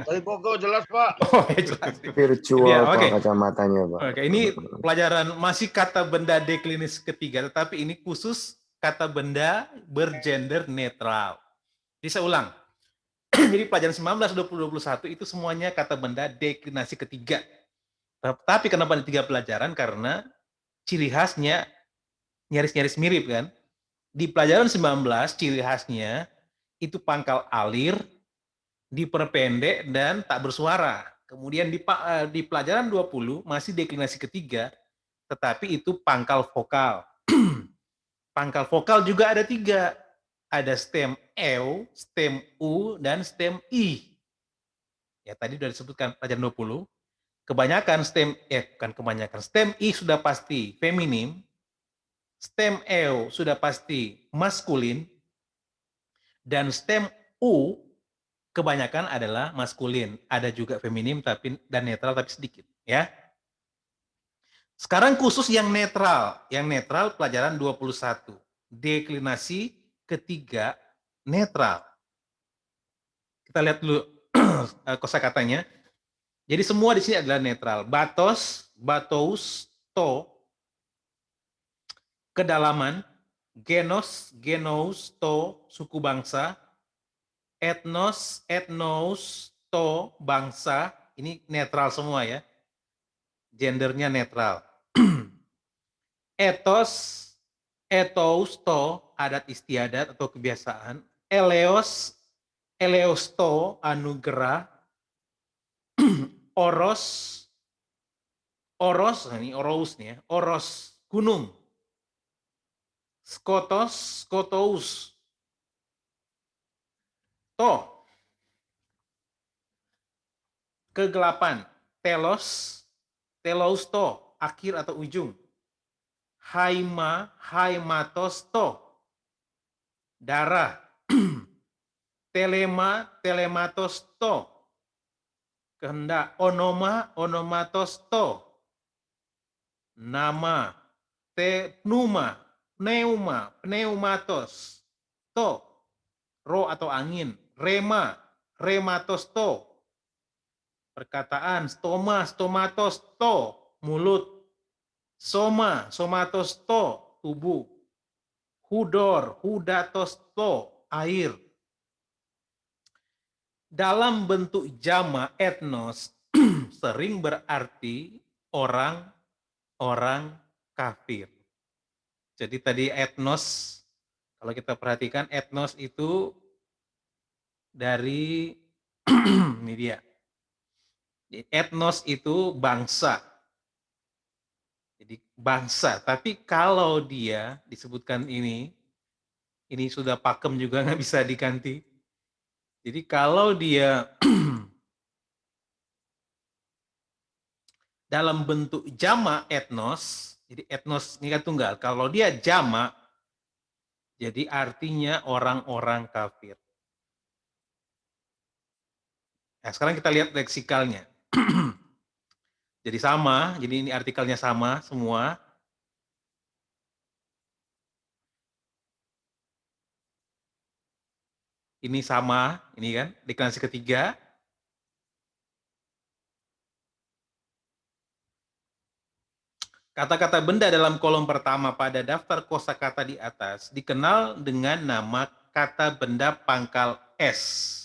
Dari pokok jelas, Pak. Oh ya jelas. Virtual Ya, Pak oke. kacamatanya Pak. Oke, ini pelajaran masih kata benda deklinis ketiga, tetapi ini khusus kata benda bergender netral. Jadi saya ulang. Jadi pelajaran 19, 20, 21 itu semuanya kata benda deklinasi ketiga. Tapi kenapa ada 3 pelajaran? Karena ciri khasnya nyaris-nyaris mirip kan. Di pelajaran 19 ciri khasnya itu pangkal alir, diperpendek dan tak bersuara. Kemudian di pelajaran 20 masih deklinasi ketiga, tetapi itu pangkal vokal. Pangkal vokal juga ada 3. Ada stem eu, stem u, dan stem i. Ya tadi sudah disebutkan pelajaran 20. Kebanyakan stem i sudah pasti feminim, stem eu sudah pasti maskulin, dan stem u kebanyakan adalah maskulin. Ada juga feminim dan netral tapi sedikit, ya. Sekarang khusus yang netral. Yang netral pelajaran 21. Deklinasi ketiga netral. Kita lihat dulu kosakatanya. Jadi semua di sini adalah netral. Batos, batous, to, kedalaman, genos, genous, to, suku bangsa, etnos, etnos, to, bangsa, ini netral semua ya. Gendernya netral. Etos, ethos, to, adat istiadat atau kebiasaan. Eleos, eleos to, anugerah. Oros, oros, ini orous nih ya, oros, gunung. Skotos, skotous. To, kegelapan. Telos, telos to, akhir atau ujung. Haima, haimatos to, darah. Telema, telematos to, kehendak. Onoma, onomatos to, nama. Pneuma, pneuma, pneumatos to, roh atau angin. Rema, rematos to, perkataan. Stoma, stomatos to, mulut. Soma, somatos to, tubuh. Hudor, hudatos to, air. Dalam bentuk jama etnos sering berarti orang kafir. Jadi tadi etnos, kalau kita perhatikan etnos itu dari ini dia. Etnos itu bangsa. Jadi bangsa, tapi kalau dia disebutkan ini sudah pakem juga nggak bisa diganti. Jadi kalau dia dalam bentuk jama etnos, jadi etnos ini kan tunggal. Kalau dia jama, jadi artinya orang-orang kafir. Nah, sekarang kita lihat leksikalnya. Jadi sama, jadi ini artikelnya sama semua. Ini sama, ini kan, deklinasi ketiga. Kata-kata benda dalam kolom pertama pada daftar kosakata di atas dikenal dengan nama kata benda pangkal S.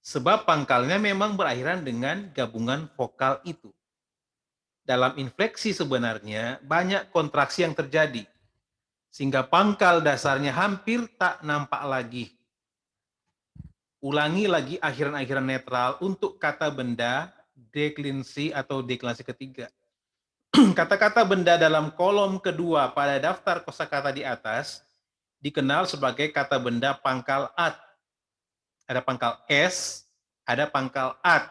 Sebab pangkalnya memang berakhiran dengan gabungan vokal itu. Dalam infleksi sebenarnya banyak kontraksi yang terjadi, sehingga pangkal dasarnya hampir tak nampak lagi. Ulangi lagi akhiran-akhiran netral untuk kata benda, deklinasi atau deklinasi ketiga. Kata-kata benda dalam kolom kedua pada daftar kosakata di atas dikenal sebagai kata benda pangkal at. Ada pangkal S, ada pangkal at.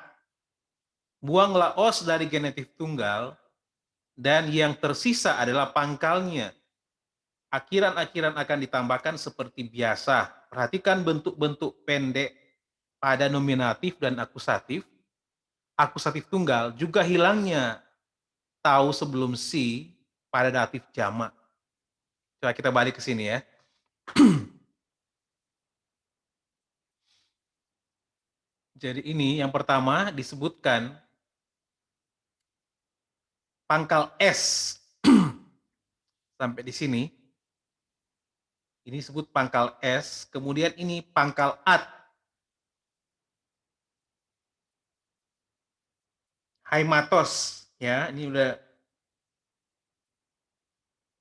Buanglah os dari genetif tunggal, dan yang tersisa adalah pangkalnya. Akhiran-akhiran akan ditambahkan seperti biasa. Perhatikan bentuk-bentuk pendek pada nominatif dan akusatif. Akusatif tunggal juga hilangnya tahu sebelum si pada datif jamak. Coba kita balik ke sini ya. Jadi ini yang pertama disebutkan pangkal S sampai di sini. Ini disebut pangkal S, kemudian ini pangkal at. Haimatos, ya, ini udah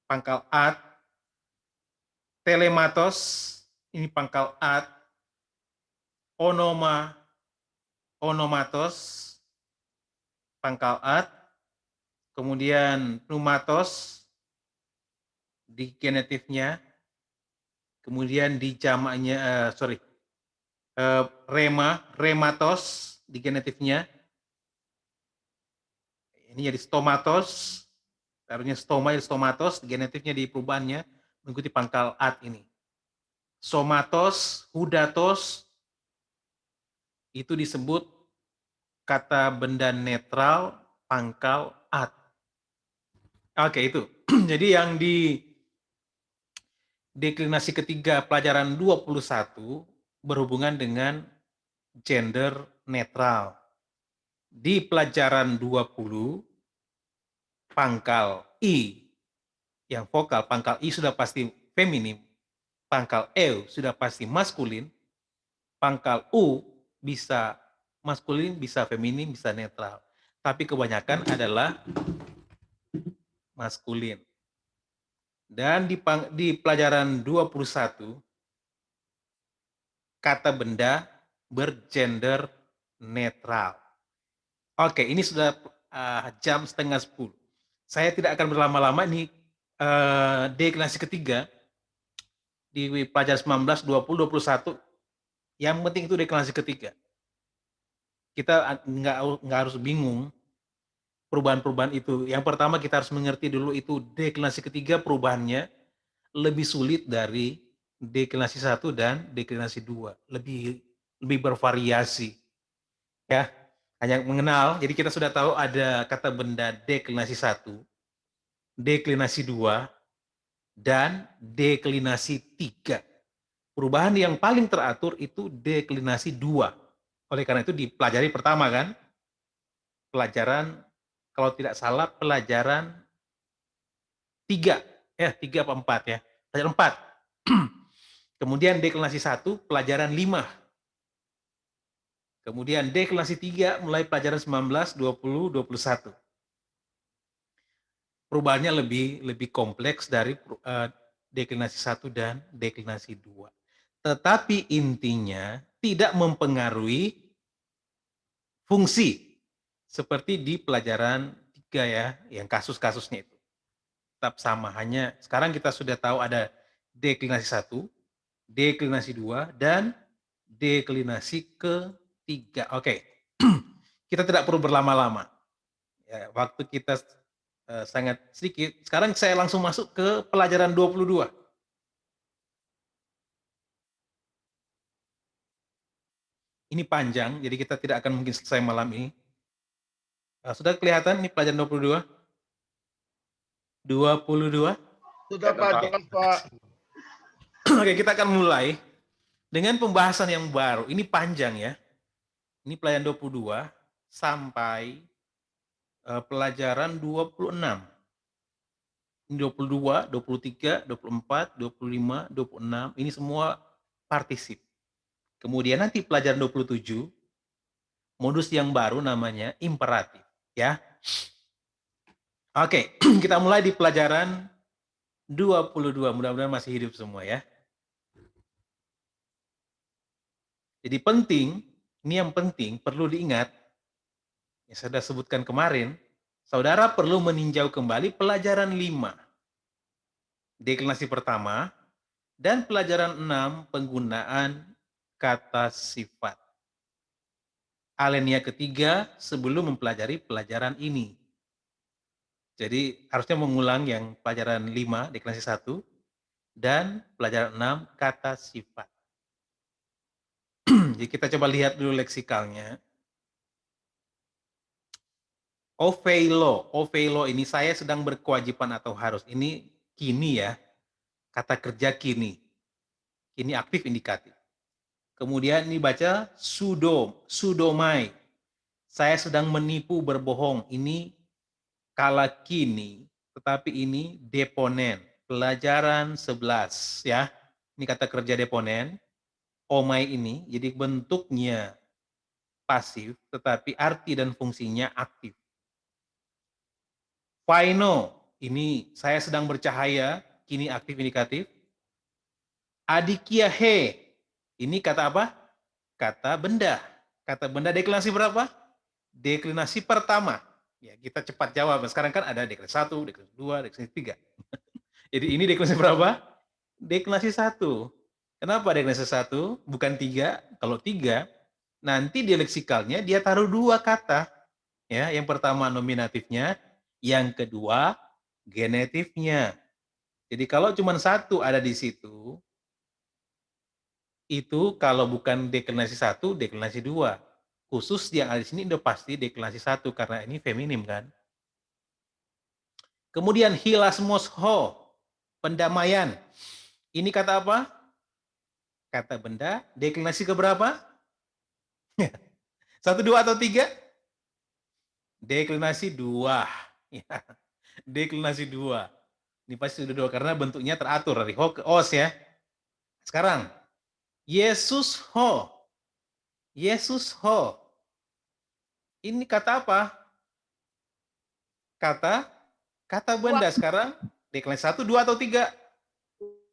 pangkal at. Telematos, ini pangkal at. Onoma, onomatos, pangkal at. Kemudian pneumatos di genetifnya. Kemudian di jamaknya, rematos di genetifnya. Ini jadi stomatos, harusnya stoma jadi stomatos, genetifnya di perubahannya mengikuti pangkal at ini. Somatos, hudatos, itu disebut kata benda netral pangkal at. Oke, itu. Jadi yang di deklinasi ketiga pelajaran 21 berhubungan dengan gender netral. Di pelajaran 20 pangkal I yang vokal, pangkal I sudah pasti feminim, pangkal E sudah pasti maskulin, pangkal U bisa maskulin, bisa feminim, bisa netral. Tapi kebanyakan adalah maskulin. Dan di pelajaran 21, kata benda bergender netral. Oke, ini sudah jam 9:30. Saya tidak akan berlama-lama, ini deklinasi ketiga di pelajaran 19, 20, 21. Yang penting itu deklinasi ketiga. Kita nggak harus bingung perubahan-perubahan itu. Yang pertama kita harus mengerti dulu itu deklinasi ketiga perubahannya lebih sulit dari deklinasi 1 dan deklinasi 2. Lebih bervariasi. Ya, hanya mengenal. Jadi kita sudah tahu ada kata benda deklinasi 1, deklinasi 2, dan deklinasi 3. Perubahan yang paling teratur itu deklinasi 2. Oleh karena itu dipelajari pertama kan, pelajaran kalau tidak salah pelajaran 3, 3 apa 4 ya. Pelajaran 4. Kemudian deklinasi 1, pelajaran 5. Kemudian deklinasi 3 mulai pelajaran 19, 20, 21. Perubahannya lebih kompleks dari deklinasi 1 dan deklinasi 2. Tetapi intinya tidak mempengaruhi fungsi seperti di pelajaran 3 ya, yang kasus-kasusnya itu. Tetap sama, hanya sekarang kita sudah tahu ada deklinasi 1, deklinasi 2, dan deklinasi ketiga. Oke, kita tidak perlu berlama-lama. Ya, waktu kita sangat sedikit. Sekarang saya langsung masuk ke pelajaran 22. Ini panjang, jadi kita tidak akan mungkin selesai malam ini. Sudah kelihatan ini pelajaran 22? 22? Sudah Pak, jelas Pak. Oke, kita akan mulai dengan pembahasan yang baru. Ini panjang ya. Ini pelajaran 22 sampai pelajaran 26. Ini 22, 23, 24, 25, 26. Ini semua partisip. Kemudian nanti pelajaran 27, modus yang baru namanya imperatif. Ya. Oke, kita mulai di pelajaran 22. Mudah-mudahan masih hidup semua ya. Jadi penting, ini yang penting, perlu diingat, yang saya sudah sebutkan kemarin, saudara perlu meninjau kembali pelajaran 5, deklinasi pertama, dan pelajaran 6, penggunaan kata sifat. Alinea ketiga sebelum mempelajari pelajaran ini. Jadi harusnya mengulang yang pelajaran 5, deklinasi 1, dan pelajaran 6, kata sifat. Jadi kita coba lihat dulu leksikalnya. Oveilo ini saya sedang berkewajiban atau harus. Ini kini ya, kata kerja kini. Kini aktif indikatif. Kemudian ini baca sudomai. Saya sedang menipu berbohong. Ini kala kini, tetapi ini deponen. Pelajaran 11 ya. Ini kata kerja deponen. Omai ini, jadi bentuknya pasif, tetapi arti dan fungsinya aktif. Phaino, ini saya sedang bercahaya, kini aktif indikatif. Adikiahe, ini kata apa? Kata benda. Kata benda deklinasi berapa? Deklinasi pertama. Ya, kita cepat jawab. Sekarang kan ada deklinasi 1, deklinasi 2, deklinasi 3. Jadi ini deklinasi berapa? Deklinasi 1. Kenapa deklinasi 1? Bukan 3. Kalau 3, nanti di leksikalnya dia taruh 2 kata. Ya, yang pertama nominatifnya, yang kedua genetifnya. Jadi kalau cuma 1 ada di situ, itu kalau bukan deklinasi 1, deklinasi 2. Khusus yang ada di sini udah pasti deklinasi 1 karena ini feminim kan. Kemudian hilasmosho, pendamaian. Ini kata apa? Kata benda, deklinasi ke berapa? 1, 2 atau 3? Deklinasi 2. Ya. Deklinasi 2. Ini pasti sudah 2 karena bentuknya teratur dari ho ke os ya. Sekarang, Yesus ho. Yesus ho. Ini kata apa? Kata benda. Sekarang deklinasi 1, 2 atau 3?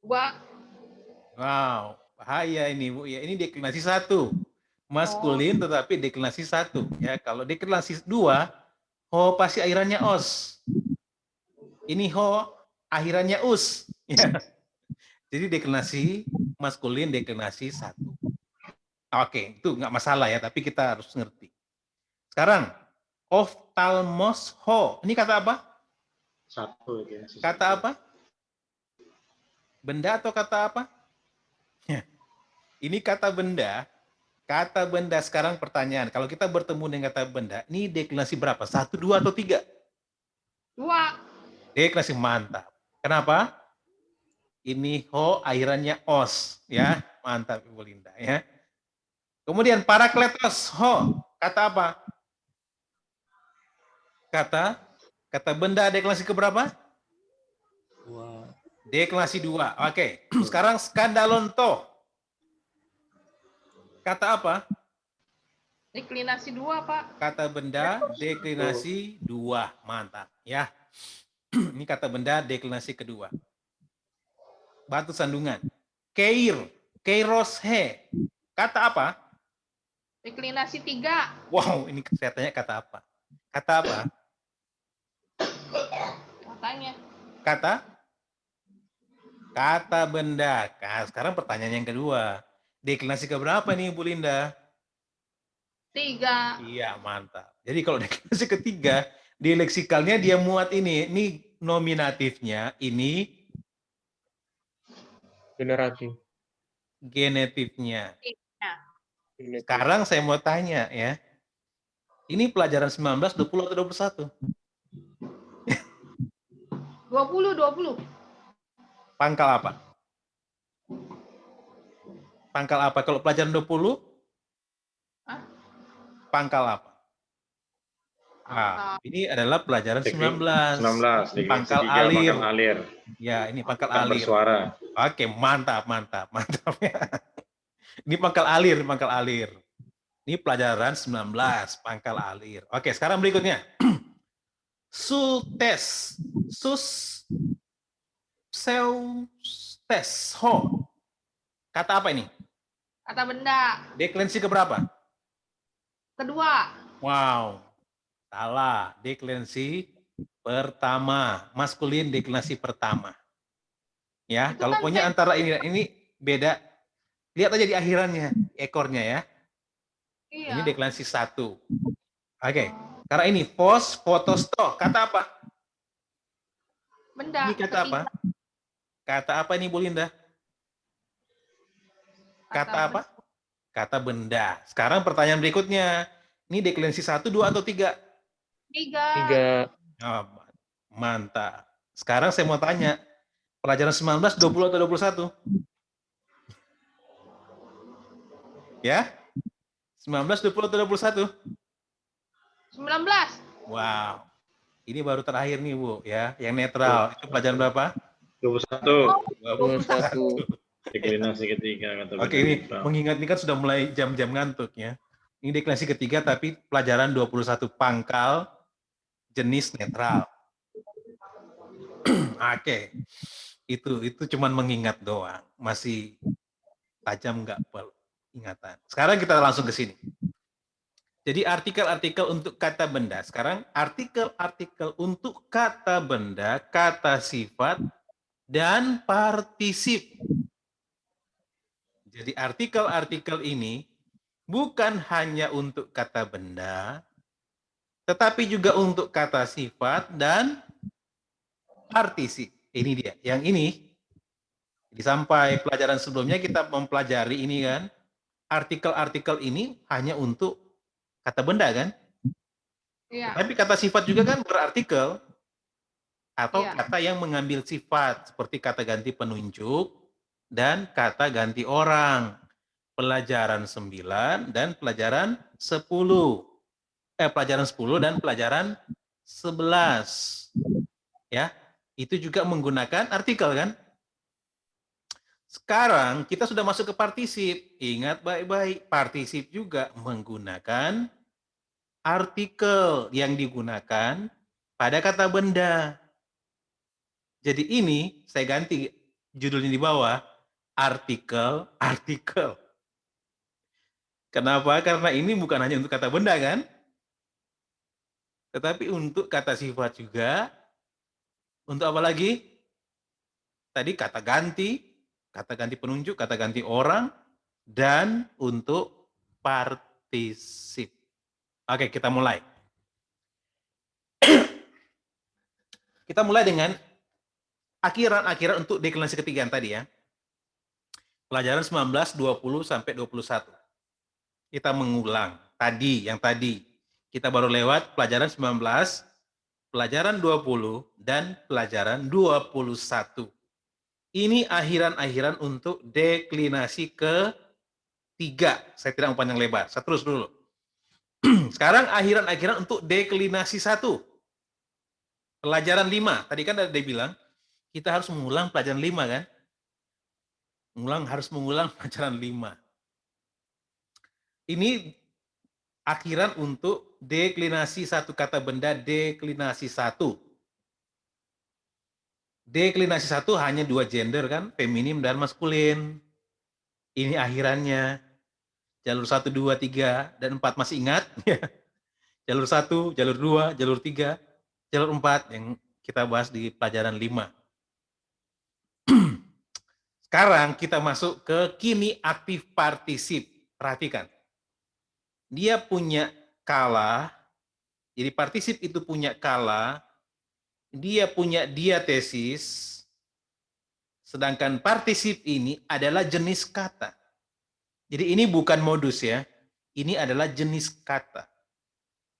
2. Wow, bahaya ini Bu. Ya, ini deklinasi 1. Maskulin tetapi deklinasi 1. Ya, kalau deklinasi 2, ho pasti akhirannya os. Ini ho akhirannya us. Ya. Jadi deklinasi maskulin, deklinasi 1. Oke, itu nggak masalah ya, tapi kita harus ngerti. Sekarang, oftalmos ho. Ini kata apa? 1. Kata apa? Benda atau kata apa? Ini kata benda. Kata benda sekarang pertanyaan. Kalau kita bertemu dengan kata benda, ini deklinasi berapa? 1, 2 atau 3? 2. Deklinasi mantap. Kenapa? Ini ho akhirannya os, ya. Mantap Ibu Linda ya. Kemudian parakletos ho, kata apa? Kata benda deklinasi keberapa? 2. Deklinasi 2. Oke. Sekarang skandalonto. Kata apa? Deklinasi 2, Pak. Kata benda deklinasi 2. Mantap. Ya. Ini kata benda deklinasi kedua. Batu sandungan. Keiros he. Kata apa? Deklinasi 3. Wow, ini saya tanya kata apa? Kata apa? Katanya. Kata benda. Nah, sekarang pertanyaan yang kedua. Deklinasi keberapa nih, Bu Linda? 3. Iya, mantap. Jadi kalau deklinasi ketiga, di leksikalnya dia muat ini. Ini nominatifnya, ini genetifnya. Sekarang saya mau tanya ya. Ini pelajaran 19, 20 atau 21? 20. Pangkal apa? Pangkal apa? Kalau pelajaran 20? Hah? Pangkal apa? Nah, ini adalah pelajaran 19. 19. Pangkal Pangkal alir. alir. Ya, ini pangkal Bukan alir. bersuara. Oke, mantap. Ini pangkal alir. Ini pelajaran 19, pangkal alir. Oke, sekarang berikutnya. Sultes. Ho. Kata apa ini? Kata benda. Deklinasi keberapa? Kedua. Wow. Salah. Deklinasi pertama. Maskulin deklinasi pertama. Ya, Itu kalau kan punya antara ini beda. Lihat aja di akhirannya, ekornya ya. Iya. Ini deklinasi 1. Oke. Karena ini fotosto. Kata apa? Benda. Ini kata apa? Kata apa ini, Bu Linda? Kata apa? Kata benda. Sekarang pertanyaan berikutnya. Ini deklinasi 1, 2, atau 3? 3. Oh, mantap. Sekarang saya mau tanya. Pelajaran 19, 20, atau 21? Ya? 19, 20, atau 21? 19. Wow. Ini baru terakhir nih, Bu. Ya, yang netral. Itu pelajaran berapa? 21. 21. Deklinasi ketiga. Kata Oke, ini mengingat ini kan sudah mulai jam-jam ngantuk ya. Ini deklinasi ketiga tapi pelajaran 21 pangkal jenis netral. Oke. Itu cuman mengingat doang. Masih tajam nggak ingatan. Sekarang kita langsung ke sini. Jadi artikel-artikel untuk kata benda. Sekarang artikel-artikel untuk kata benda, kata sifat, dan partisip. Jadi artikel-artikel ini bukan hanya untuk kata benda, tetapi juga untuk kata sifat dan partisip. Ini dia. Yang ini, sampai pelajaran sebelumnya kita mempelajari ini kan, artikel-artikel ini hanya untuk kata benda kan? Iya. Tapi kata sifat juga kan berartikel, atau Iya. kata yang mengambil sifat, seperti kata ganti penunjuk dan kata ganti orang. Pelajaran 9 dan pelajaran 10. Pelajaran 10 dan pelajaran 11. Ya, itu juga menggunakan artikel kan? Sekarang kita sudah masuk ke partisip. Ingat baik-baik, partisip juga menggunakan artikel yang digunakan pada kata benda. Jadi ini saya ganti judulnya di bawah, artikel. Kenapa? Karena ini bukan hanya untuk kata benda kan? Tetapi untuk kata sifat juga. Untuk apa lagi? Tadi kata ganti penunjuk, kata ganti orang, dan untuk partisip. Oke, kita mulai. Kita mulai dengan akhiran untuk deklinasi ketiga yang tadi ya. Pelajaran 19, 20, sampai 21. Kita mengulang. Yang tadi. Kita baru lewat pelajaran 19, pelajaran 20, dan pelajaran 21. Ini akhiran-akhiran untuk deklinasi ketiga. Saya tidak mau panjang lebar. Saya terus dulu. Sekarang akhiran-akhiran untuk deklinasi 1. Pelajaran 5. Tadi kan ada dia bilang, kita harus mengulang pelajaran 5 kan? Harus mengulang pelajaran 5. Ini akhiran untuk deklinasi satu kata benda, deklinasi 1. Deklinasi 1 hanya 2 gender kan, feminim dan maskulin. Ini akhirannya. Jalur 1, 2, 3, dan 4 masih ingat? Jalur 1, jalur 2, jalur 3, jalur 4 yang kita bahas di pelajaran 5. Sekarang kita masuk ke kini aktif partisip. Perhatikan. Dia punya kala, jadi partisip itu punya kala, dia punya diatesis, sedangkan partisip ini adalah jenis kata. Jadi ini bukan modus ya, ini adalah jenis kata.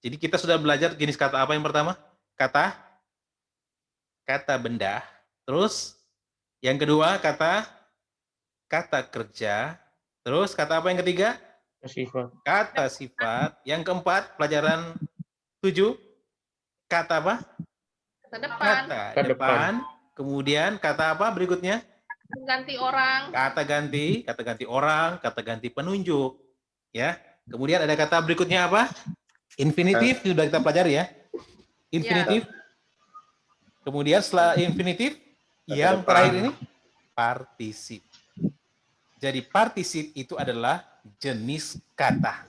Jadi kita sudah belajar jenis kata apa yang pertama? Kata benda. Terus yang kedua kata kerja. Terus kata apa yang ketiga? Sifat. Kata sifat. Yang keempat, pelajaran 7, kata apa? Kata depan. Kata depan. Kemudian kata apa berikutnya? Ganti orang. Kata ganti orang, kata ganti penunjuk. Ya. Kemudian ada kata berikutnya apa? Infinitif, sudah kita pelajari ya. Infinitif. Kemudian setelah infinitif, yang terakhir ini partisip. Jadi partisip itu adalah jenis kata.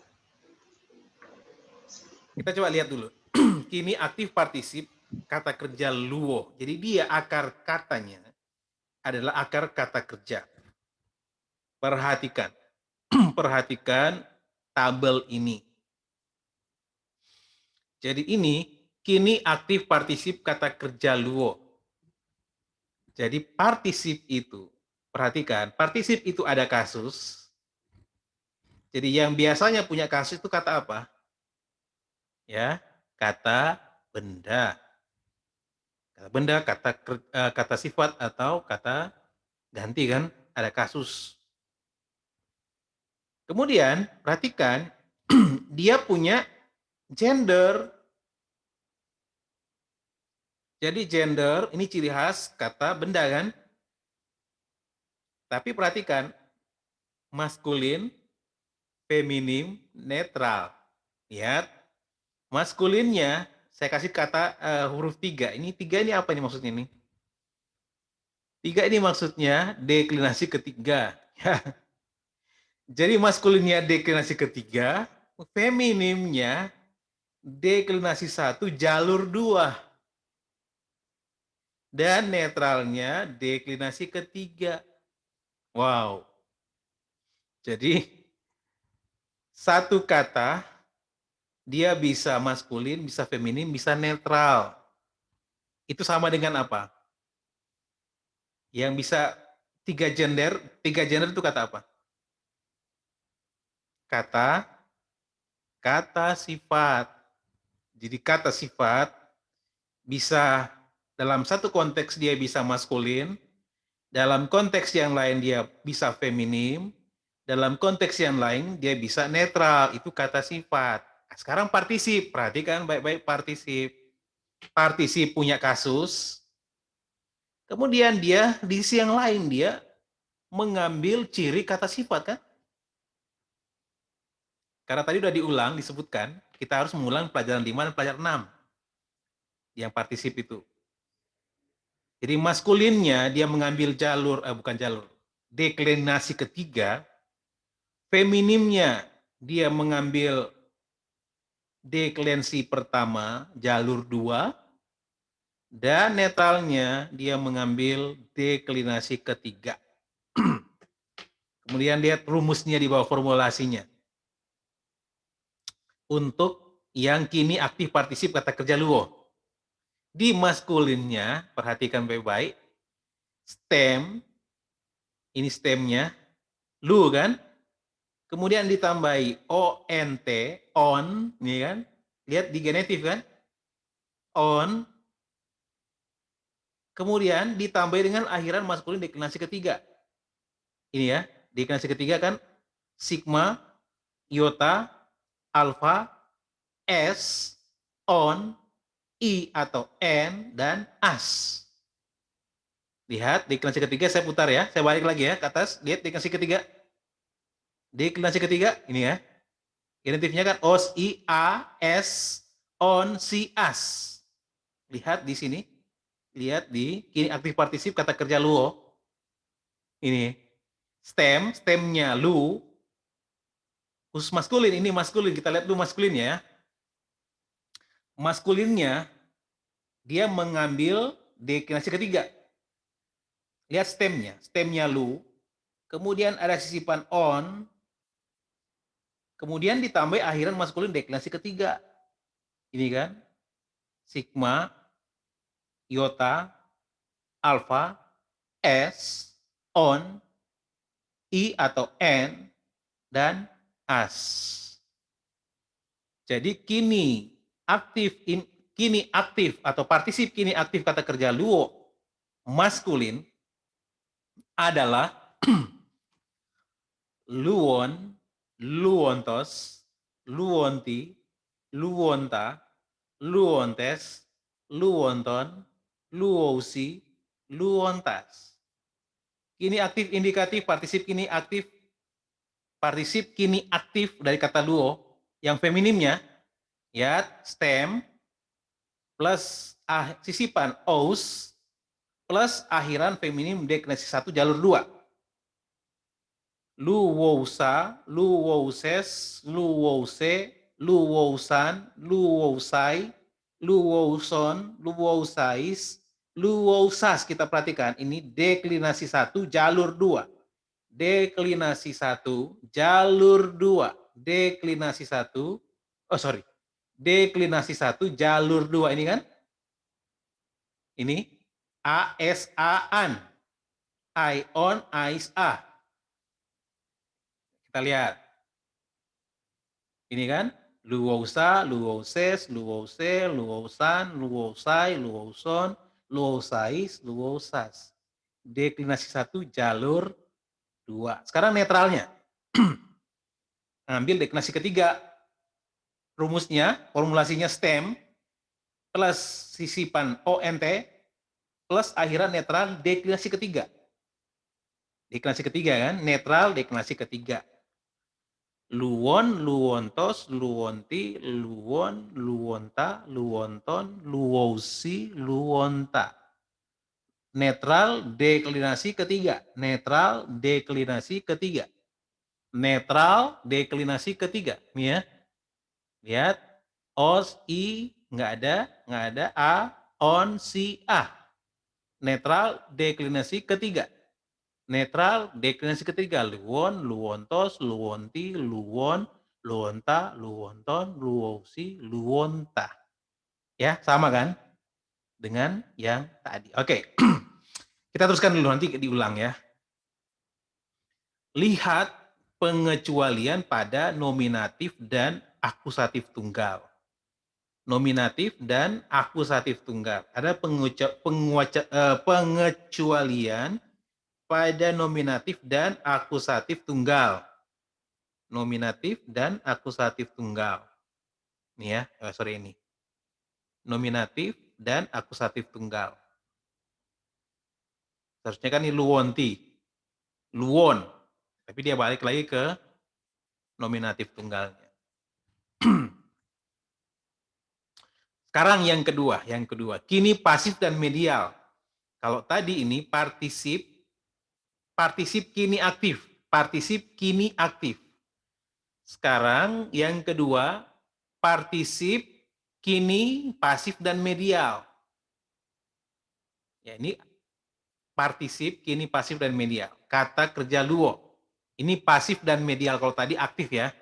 Kita coba lihat dulu. Kini aktif partisip kata kerja luo. Jadi dia akar katanya adalah akar kata kerja. Perhatikan. Perhatikan tabel ini. Jadi ini kini aktif partisip kata kerja luo. Jadi partisip itu, perhatikan, partisip itu ada kasus. Jadi yang biasanya punya kasus itu kata apa? Ya, kata benda. Kata benda, kata sifat atau kata ganti kan, ada kasus. Kemudian perhatikan dia punya gender. Jadi gender ini ciri khas kata benda kan? Tapi perhatikan maskulin, feminim, netral. Lihat. Maskulinnya saya kasih kata huruf 3. Ini 3 ini apa ini maksudnya ini? 3 ini maksudnya deklinasi ketiga. Jadi maskulinnya deklinasi ketiga, feminimnya deklinasi 1 jalur 2. Dan netralnya deklinasi ketiga. Wow. Jadi satu kata dia bisa maskulin, bisa feminim, bisa netral. Itu sama dengan apa? Yang bisa 3 gender itu kata apa? Kata sifat. Jadi kata sifat bisa dalam satu konteks dia bisa maskulin, dalam konteks yang lain dia bisa feminim, dalam konteks yang lain dia bisa netral, itu kata sifat. Nah, sekarang partisip, perhatikan baik-baik partisip. Partisip punya kasus, kemudian dia di sisi yang lain dia mengambil ciri kata sifat kan? Karena tadi udah diulang, disebutkan, kita harus mengulang pelajaran 5 dan pelajaran 6 yang partisip itu. Jadi maskulinnya dia mengambil deklinasi ketiga, feminimnya dia mengambil deklinasi pertama, jalur 2, dan netralnya dia mengambil deklinasi ketiga. Kemudian lihat rumusnya di bawah formulasinya. Untuk yang kini aktif partisip kata kerja luo. Di maskulinnya, perhatikan baik-baik, stem, ini stemnya, lu kan, kemudian ditambahi ont, on, ini kan, lihat di genetif kan, on, kemudian ditambahi dengan akhiran maskulin deklinasi ketiga. Ini ya, deklinasi ketiga kan, sigma, iota, alpha, s, on, I atau N, dan as. Lihat, deklinasi ketiga saya putar ya. Saya balik lagi ya ke atas. Lihat deklinasi ketiga. Deklinasi ketiga, ini ya. Identifnya kan os, I, A, S, on, si, as. Lihat di sini. Lihat di kini aktif partisip kata kerja luo. Ini. Stemnya lu. Khusus maskulin, ini maskulin. Kita lihat dulu maskulinnya ya. Maskulinnya, dia mengambil deklinasi ketiga. Lihat stemnya lu, kemudian ada sisipan on, kemudian ditambah akhiran maskulin deklinasi ketiga. Ini kan, sigma, iota, alpha, s, on, i atau n, dan as. Jadi kini aktif atau partisip kini aktif kata kerja luo maskulin adalah luon, luontos, luonti, luonta, luontes, luonton, luousi, luontas. Kini aktif indikatif, partisip kini aktif dari kata luo yang feminimnya ya stem plus sisipan os plus akhiran feminim deklinasi 1 jalur 2. Luwousa, luwouses, luwouse, luwousan, luwousai, luwouson, luwousais, luwousas. Kita perhatikan ini deklinasi 1 jalur 2. Deklinasi 1 jalur 2. Deklinasi 1 deklinasi 1 jalur 2 ini kan? Ini ASA-an. I-on, AIS-A. Kita lihat. Ini kan? Luwousa, luwouses, luwouse, luwousan, luwousai, luwouson, luwousais, luwousas. Deklinasi 1 jalur 2. Sekarang netralnya. Ambil deklinasi ketiga. Rumusnya, formulasinya stem plus sisipan ONT plus akhiran netral deklinasi ketiga. Deklinasi ketiga kan, netral deklinasi ketiga. Luon, luontos, luonti, luon, luonta, luonton, luousi, luonta. Netral deklinasi ketiga. Netral deklinasi ketiga. Netral deklinasi ketiga. Nih ya. Lihat, os, i, nggak ada, a, on, si, a. Netral deklinasi ketiga. Netral deklinasi ketiga. Luon, luontos, luonti, luon, luonta, luonton, luousi, luonta. Ya, sama kan? Dengan yang tadi. Oke. Kita teruskan dulu, nanti diulang ya. Lihat pengecualian pada nominatif dan akusatif tunggal. Nominatif dan akusatif tunggal. Ada pengecualian pada nominatif dan akusatif tunggal. Nominatif dan akusatif tunggal. Ini ya, ini. Nominatif dan akusatif tunggal. Seharusnya kan ini luonti. Luon. Tapi dia balik lagi ke nominatif tunggalnya. Sekarang yang kedua. Kini pasif dan medial. Kalau tadi ini partisip kini aktif. Partisip kini aktif. Sekarang yang kedua, partisip kini pasif dan medial. Ya, ini partisip kini pasif dan medial. Kata kerja luo. Ini pasif dan medial. Kalau tadi aktif ya.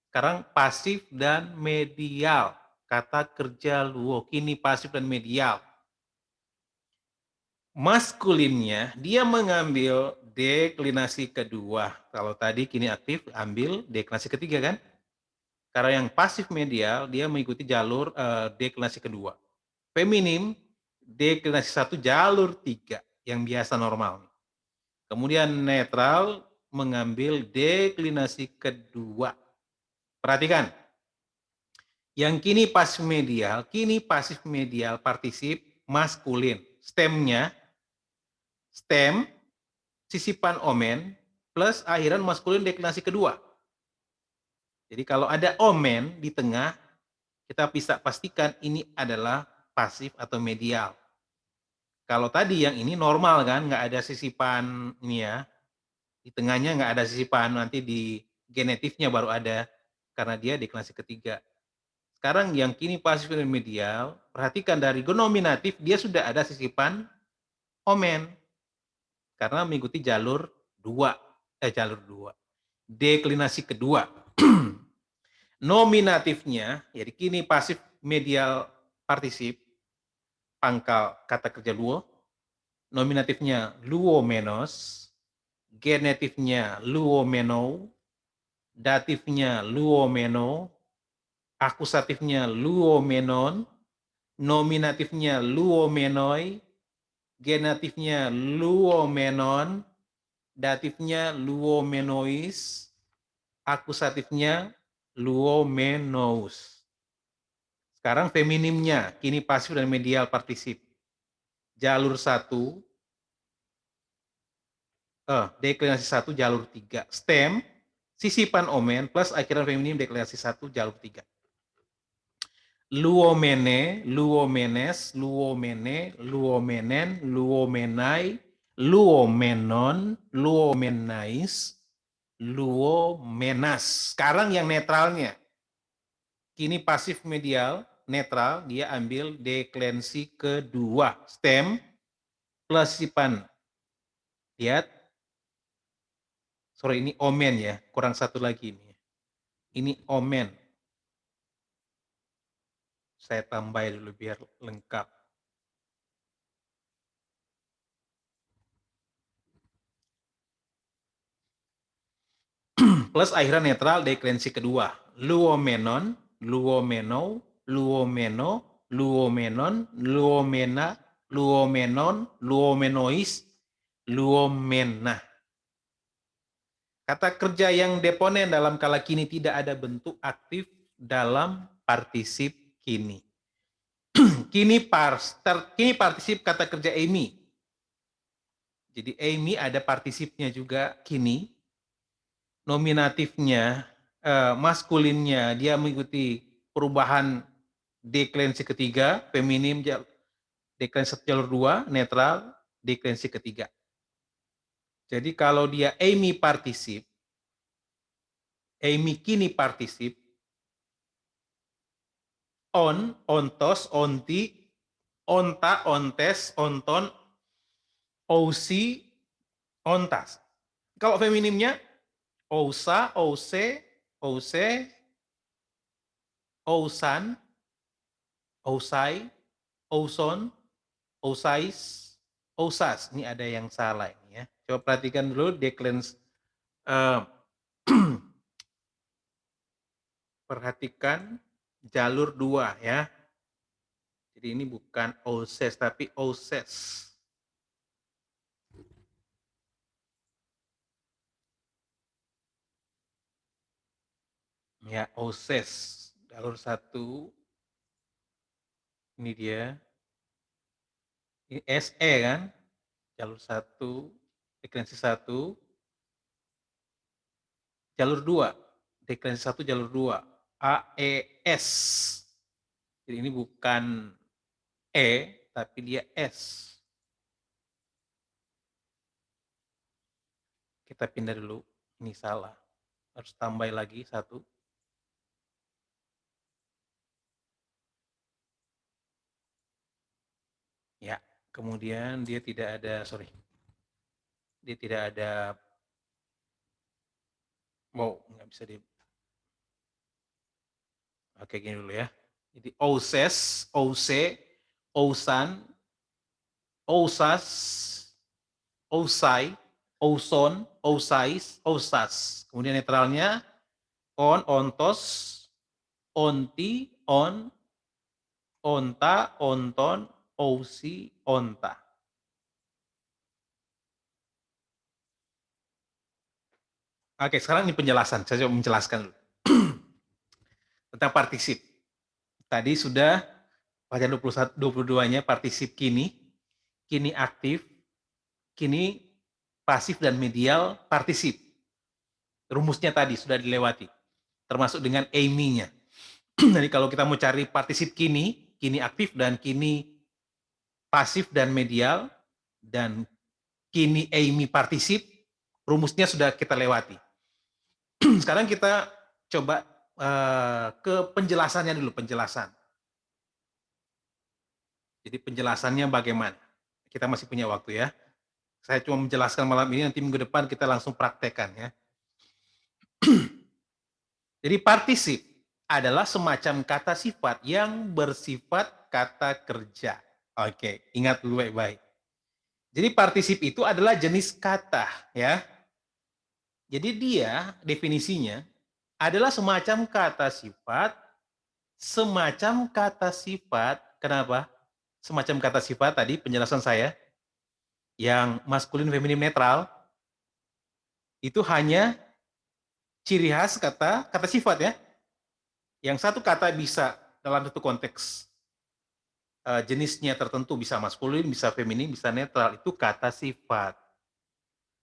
Sekarang pasif dan medial. Kata kerja luo. Kini pasif dan medial. Maskulinnya, dia mengambil deklinasi kedua. Kalau tadi kini aktif, ambil deklinasi ketiga kan? Karena yang pasif medial, dia mengikuti jalur deklinasi kedua. Feminim, deklinasi 1 jalur 3, yang biasa normal. Kemudian netral, mengambil deklinasi kedua. Perhatikan, Yang kini pasif medial partisip maskulin. Stem, sisipan omen, plus akhiran maskulin deklinasi kedua. Jadi kalau ada omen di tengah, kita bisa pastikan ini adalah pasif atau medial. Kalau tadi yang ini normal kan, nggak ada sisipan ini ya, di tengahnya nggak ada sisipan, nanti di genetifnya baru ada, karena dia deklinasi ketiga. Sekarang yang kini pasif dan medial, perhatikan dari genominatif, dia sudah ada sisipan omen, karena mengikuti jalur 2, deklinasi kedua. Nominatifnya, jadi kini pasif medial partisip, pangkal kata kerja luo, nominatifnya luomenos, genetifnya luomeno, datifnya luomeno, akusatifnya luomenon, nominatifnya luomenoi, genatifnya luomenon, datifnya luomenois, akusatifnya luomenous. Sekarang feminimnya, kini pasif dan medial partisip. Jalur 1, deklinasi 1, jalur 3. Stem, sisipan omen, plus akhiran feminim, deklinasi 1, jalur 3. Luomene, luomenes, luomene, luomenen, luomenai, luomenon, luomenais, luomenas. Sekarang yang netralnya. Kini pasif medial, netral, dia ambil deklinasi kedua. Stem, plus sisipan. Lihat. Sorry, ini omen ya. Kurang satu lagi ini. Ini omen. Saya tambahin dulu biar lengkap. Plus akhiran netral, deklinasi kedua. Luomenon, luomeno, luomeno, luomenon, luomena, luomenon, luomenois, luomena. Kata kerja yang deponen dalam kala kini tidak ada bentuk aktif dalam partisip kini. Kini partisip kata kerja Amy. Jadi Amy ada partisipnya juga kini. Nominatifnya, maskulinnya, dia mengikuti perubahan deklinasi ketiga, feminim deklinasi 1 jalur 2, netral, deklinasi ketiga. Jadi kalau dia Amy partisip, Amy kini partisip, ontos, onti, onta, ontes, onton, ousi, ontas. Kalau feminimnya, ousa, ouse, ouse, ousan, ousai, ouson, ousais, ousas. Ini ada yang salah ini ya. Coba perhatikan dulu deklinasi. Perhatikan jalur 2 ya. Jadi ini bukan oses tapi oses. Ya, oses. Jalur 1. Ini dia. Ini SE kan? Jalur 1, deklinasi 1. Jalur 2, deklinasi 1, jalur 2. AES. Jadi ini bukan E, tapi dia S. Kita pindah dulu. Ini salah. Harus tambah lagi 1. Ya, kemudian dia tidak ada, dia tidak ada, nggak bisa di, oke gini dulu ya. Jadi oses, ouse, ousan, ousas, ousai, ouson, ousais, ousas. Kemudian netralnya ontos, onti, onta, onton, ousi, onta. Oke, sekarang ini penjelasan. Saya coba menjelaskan dulu. Tentang partisip. Tadi sudah pelajaran 21, 22-nya partisip kini aktif, kini pasif dan medial partisip. Rumusnya tadi sudah dilewati, termasuk dengan Amy-nya. Jadi kalau kita mau cari partisip kini aktif dan kini pasif dan medial, dan kini Amy partisip, rumusnya sudah kita lewati. Sekarang kita coba ke penjelasannya dulu, penjelasan. Jadi penjelasannya bagaimana? Kita masih punya waktu ya. Saya cuma menjelaskan malam ini, nanti minggu depan kita langsung praktekkan ya. Jadi partisip adalah semacam kata sifat yang bersifat kata kerja. Oke, ingat dulu baik-baik. Jadi partisip itu adalah jenis kata ya. Jadi dia definisinya adalah semacam kata sifat, kenapa? Semacam kata sifat tadi penjelasan saya, yang maskulin, feminim, netral, itu hanya ciri khas kata sifat ya. Yang satu kata bisa dalam satu konteks jenisnya tertentu, bisa maskulin, bisa feminim, bisa netral, itu kata sifat.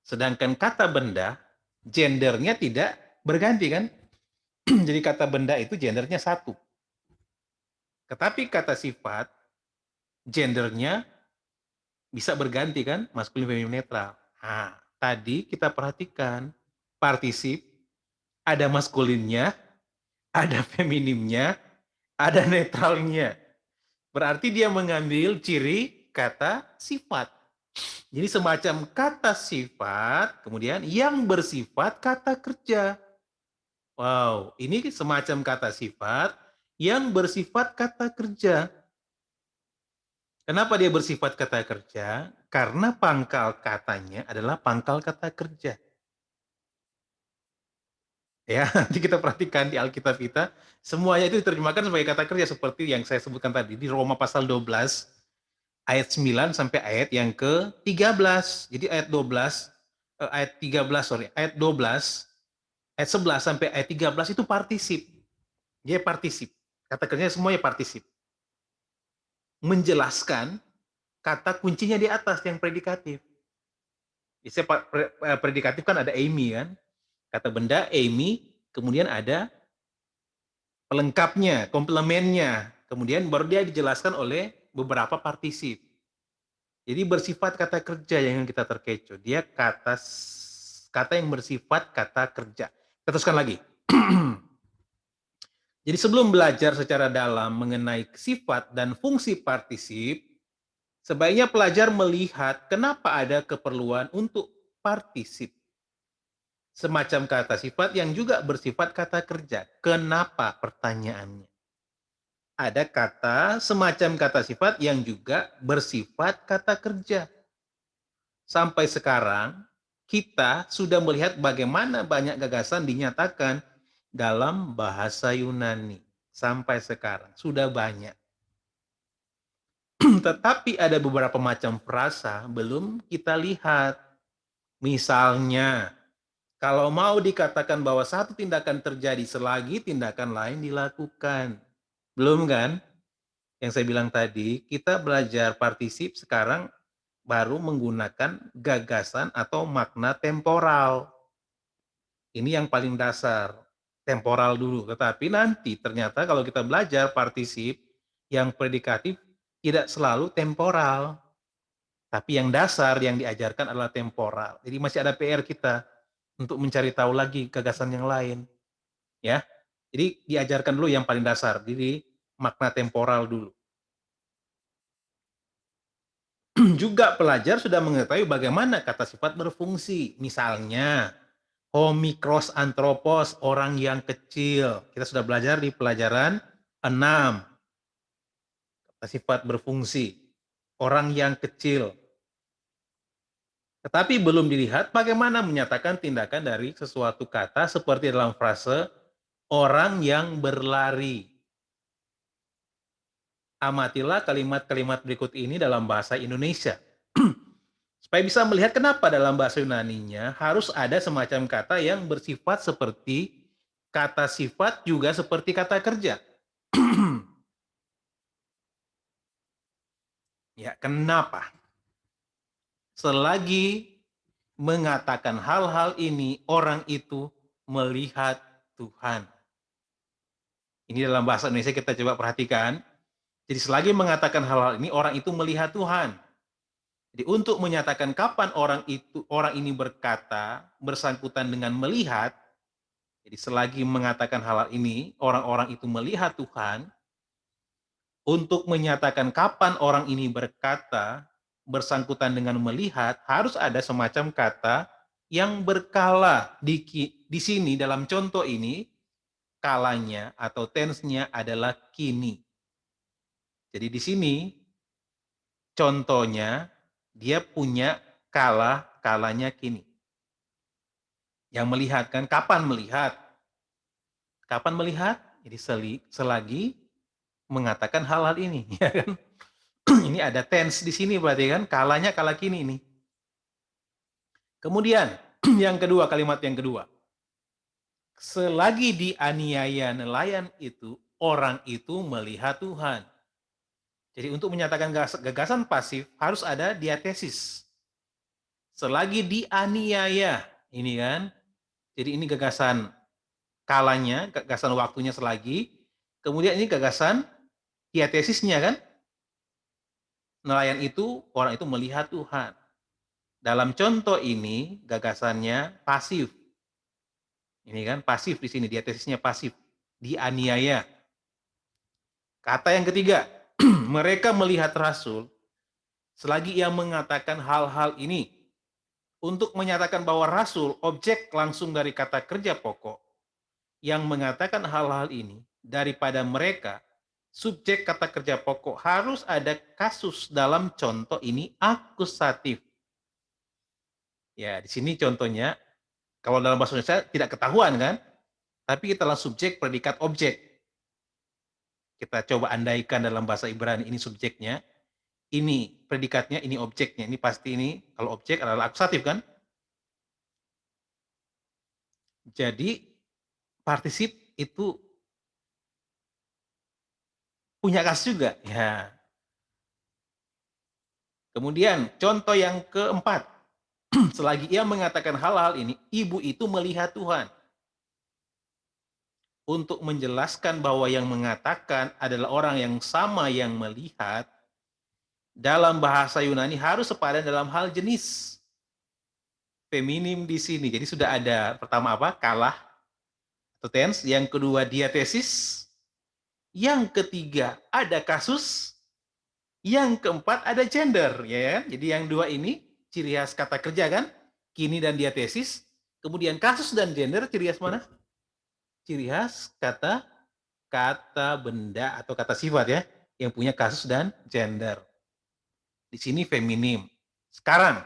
Sedangkan kata benda, gendernya tidak berganti kan? Jadi kata benda itu gendernya satu. Tetapi kata sifat, gendernya bisa berganti kan? Maskulin, feminim, netral. Nah, tadi kita perhatikan, partisip, ada maskulinnya, ada feminimnya, ada netralnya. Berarti dia mengambil ciri kata sifat. Jadi semacam kata sifat, kemudian yang bersifat kata kerja. Wow, ini semacam kata sifat yang bersifat kata kerja. Kenapa dia bersifat kata kerja? Karena pangkal katanya adalah pangkal kata kerja. Ya, nanti kita perhatikan di Alkitab kita, semuanya itu diterjemahkan sebagai kata kerja seperti yang saya sebutkan tadi di Roma pasal 12 ayat 9 sampai ayat yang ke-13. Jadi ayat 12 ayat 12 ayat 11 sampai ayat 13 itu partisip. Dia partisip. Kata kerjanya semuanya partisip. Menjelaskan kata kuncinya di atas yang predikatif. Biasanya predikatif kan ada Amy kan. Kata benda Amy, kemudian ada pelengkapnya, komplemennya. Kemudian baru dia dijelaskan oleh beberapa partisip. Jadi bersifat kata kerja yang kita terkecoh. Dia kata yang bersifat kata kerja. Kita teruskan lagi. Jadi sebelum belajar secara dalam mengenai sifat dan fungsi partisip, sebaiknya pelajar melihat kenapa ada keperluan untuk partisip. Semacam kata sifat yang juga bersifat kata kerja. Kenapa pertanyaannya? Ada kata semacam kata sifat yang juga bersifat kata kerja. Sampai sekarang, kita sudah melihat bagaimana banyak gagasan dinyatakan dalam bahasa Yunani. Sampai sekarang, sudah banyak. Tetapi ada beberapa macam frasa belum kita lihat. Misalnya, kalau mau dikatakan bahwa satu tindakan terjadi selagi tindakan lain dilakukan. Belum kan? Yang saya bilang tadi, kita belajar partisip sekarang baru menggunakan gagasan atau makna temporal. Ini yang paling dasar, temporal dulu. Tetapi nanti ternyata kalau kita belajar partisip yang predikatif tidak selalu temporal. Tapi yang dasar yang diajarkan adalah temporal. Jadi masih ada PR kita untuk mencari tahu lagi gagasan yang lain. Ya. Jadi diajarkan dulu yang paling dasar, jadi makna temporal dulu. Juga pelajar sudah mengetahui bagaimana kata sifat berfungsi. Misalnya, homikros anthropos, orang yang kecil. Kita sudah belajar di pelajaran 6. Kata sifat berfungsi, orang yang kecil. Tetapi belum dilihat bagaimana menyatakan tindakan dari sesuatu kata seperti dalam frase orang yang berlari. Amatilah kalimat-kalimat berikut ini dalam bahasa Indonesia. Supaya bisa melihat kenapa dalam bahasa Yunaninya harus ada semacam kata yang bersifat seperti kata sifat juga seperti kata kerja. Ya, kenapa? Selagi mengatakan hal-hal ini, orang itu melihat Tuhan. Ini dalam bahasa Indonesia kita coba perhatikan. Jadi selagi mengatakan hal-hal ini, orang itu melihat Tuhan. Jadi untuk menyatakan kapan orang ini berkata bersangkutan dengan melihat, jadi selagi mengatakan hal-hal ini, orang-orang itu melihat Tuhan. Untuk menyatakan kapan orang ini berkata bersangkutan dengan melihat, harus ada semacam kata yang berkala. Di sini dalam contoh ini, kalanya atau tense-nya adalah kini. Jadi di sini contohnya dia punya kalanya kini. Yang melihat kan, kapan melihat? Kapan melihat? Jadi selagi mengatakan hal-hal ini, ya kan? Ini ada tense di sini berarti kan, kalanya kala kini ini. Kemudian yang kedua, kalimat yang kedua. Selagi dianiaya nelayan itu, orang itu melihat Tuhan. Jadi untuk menyatakan gagasan pasif harus ada diatesis. Selagi dianiaya, ini kan. Jadi ini gagasan kalanya, gagasan waktunya selagi. Kemudian ini gagasan diatesisnya kan. Nelayan itu, orang itu melihat Tuhan. Dalam contoh ini gagasannya pasif. Ini kan pasif di sini, diatesisnya pasif. Dianiaya. Kata yang ketiga, mereka melihat Rasul selagi ia mengatakan hal-hal ini. Untuk menyatakan bahwa Rasul objek langsung dari kata kerja pokok yang mengatakan hal-hal ini, daripada mereka subjek kata kerja pokok harus ada kasus dalam contoh ini akusatif. Ya, di sini contohnya kalau dalam bahasa Indonesia tidak ketahuan kan, tapi kita langsung subjek, predikat, objek. Kita coba andaikan dalam bahasa Ibrani ini subjeknya, ini predikatnya, ini objeknya. Ini pasti ini kalau objek adalah akusatif kan? Jadi partisip itu punya kasus juga. Ya. Kemudian contoh yang keempat, selagi ia mengatakan hal-hal ini, ibu itu melihat Tuhan. Untuk menjelaskan bahwa yang mengatakan adalah orang yang sama yang melihat, dalam bahasa Yunani harus sepadan dalam hal jenis. Feminim di sini. Jadi sudah ada pertama apa? Kalah atau tense, yang kedua diatesis, yang ketiga ada kasus, yang keempat ada gender, ya. Jadi yang dua ini ciri khas kata kerja kan? Kini dan diatesis. Kemudian kasus dan gender ciri khas mana? Ciri khas kata benda atau kata sifat ya, yang punya kasus dan gender. Di sini feminim. Sekarang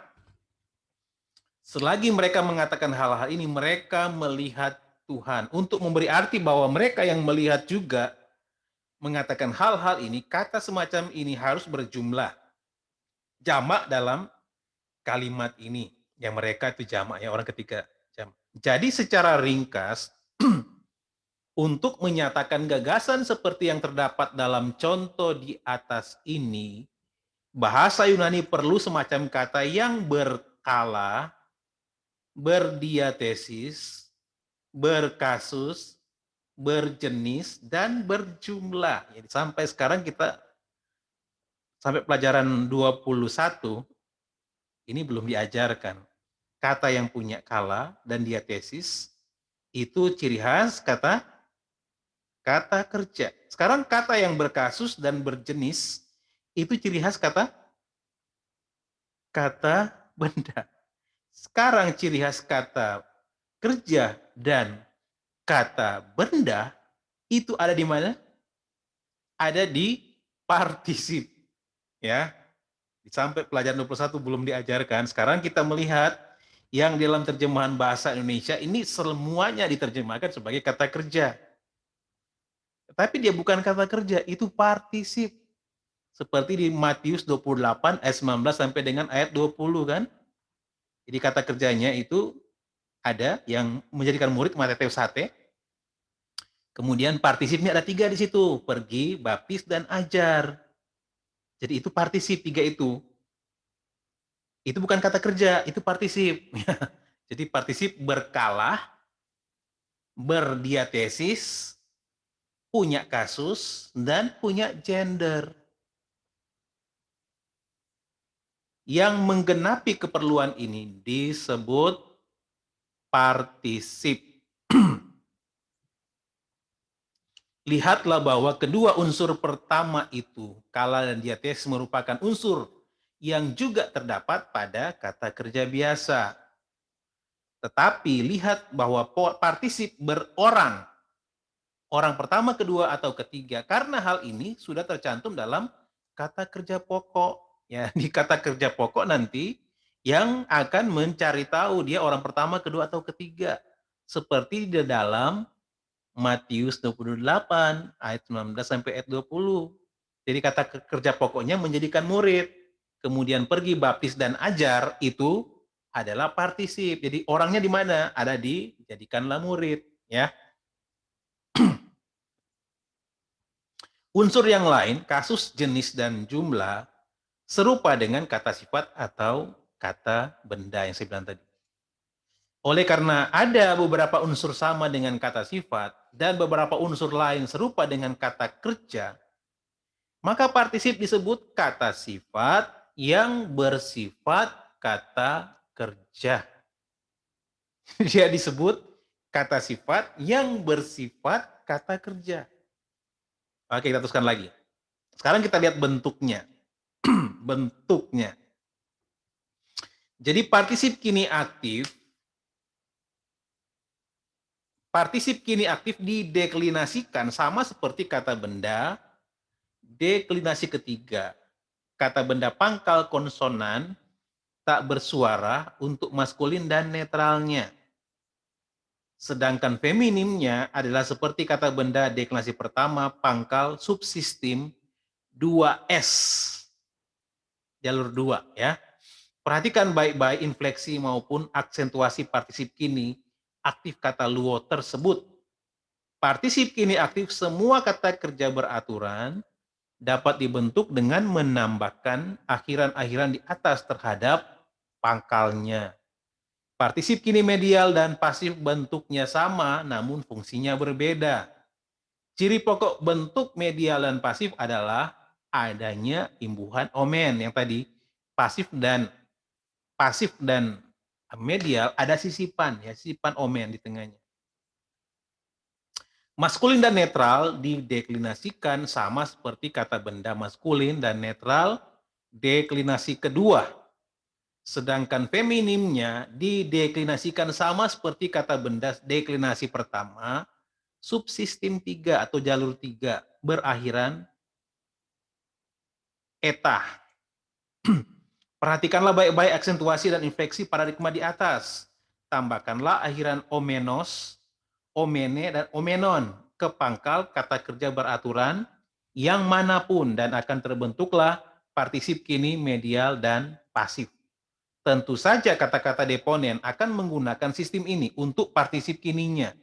selagi mereka mengatakan hal-hal ini, mereka melihat Tuhan. Untuk memberi arti bahwa mereka yang melihat juga mengatakan hal-hal ini, kata semacam ini harus berjumlah. Jamak dalam kalimat ini. Yang mereka itu jamak, ya orang ketiga. Jamak. Jadi secara ringkas, untuk menyatakan gagasan seperti yang terdapat dalam contoh di atas ini, bahasa Yunani perlu semacam kata yang berkala, berdiatesis, berkasus, berjenis, dan berjumlah. Jadi sampai sekarang kita, sampai pelajaran 21, ini belum diajarkan. Kata yang punya kala dan diatesis, itu ciri khas kata kerja. Sekarang kata yang berkasus dan berjenis, itu ciri khas kata benda. Sekarang ciri khas kata kerja dan kata benda itu ada di mana? Ada di partisip. Ya. Sampai pelajaran 21 belum diajarkan. Sekarang kita melihat yang dalam terjemahan bahasa Indonesia ini semuanya diterjemahkan sebagai kata kerja. Tapi dia bukan kata kerja, itu partisip. Seperti di Matius 28 ayat 19 sampai dengan ayat 20 kan? Jadi kata kerjanya itu ada yang menjadikan murid mateteusate. Kemudian partisipnya ada 3 di situ, pergi, baptis, dan ajar. Jadi itu partisip 3 itu. Itu bukan kata kerja, itu partisip. Jadi partisip berkala, berdiatesis, punya kasus, dan punya gender. Yang menggenapi keperluan ini disebut partisip. Lihatlah bahwa kedua unsur pertama itu, kala dan diatesis, merupakan unsur yang juga terdapat pada kata kerja biasa. Tetapi lihat bahwa partisip berorang, orang pertama, kedua, atau ketiga, karena hal ini sudah tercantum dalam kata kerja pokok. Ya, di kata kerja pokok nanti yang akan mencari tahu dia orang pertama, kedua, atau ketiga. Seperti di dalam Matius 28 ayat 19 sampai ayat 20. Jadi kata kerja pokoknya menjadikan murid, kemudian pergi, baptis, dan ajar itu adalah partisip. Jadi orangnya di mana? Ada di jadikanlah murid, ya. Unsur yang lain, kasus, jenis, dan jumlah serupa dengan kata sifat atau kata benda yang saya bilang tadi. Oleh karena ada beberapa unsur sama dengan kata sifat dan beberapa unsur lain serupa dengan kata kerja, maka partisip disebut kata sifat yang bersifat kata kerja. Dia disebut kata sifat yang bersifat kata kerja. Oke, kita teruskan lagi. Sekarang kita lihat bentuknya. Bentuknya. Jadi partisip kini aktif dideklinasikan sama seperti kata benda, deklinasi ketiga. Kata benda pangkal konsonan tak bersuara untuk maskulin dan netralnya. Sedangkan feminimnya adalah seperti kata benda deklinasi pertama pangkal subsistem 2S. Jalur 2 ya. Perhatikan baik-baik infleksi maupun aksentuasi partisip kini aktif kata luo tersebut. Partisip kini aktif semua kata kerja beraturan dapat dibentuk dengan menambahkan akhiran-akhiran di atas terhadap pangkalnya. Partisip kini medial dan pasif bentuknya sama namun fungsinya berbeda. Ciri pokok bentuk medial dan pasif adalah adanya imbuhan omen yang tadi pasif dan medial ada sisipan ya, sisipan omen di tengahnya. Maskulin dan netral dideklinasikan sama seperti kata benda maskulin dan netral deklinasi kedua. Sedangkan feminimnya dideklinasikan sama seperti kata benda deklinasi pertama, subsistem 3 atau jalur 3 berakhiran eta. Perhatikanlah baik-baik aksentuasi dan infleksi paradigma di atas. Tambahkanlah akhiran omenos, omene, dan omenon ke pangkal kata kerja beraturan yang manapun dan akan terbentuklah partisip kini medial dan pasif. Tentu saja kata-kata deponen akan menggunakan sistem ini untuk partisip kininya.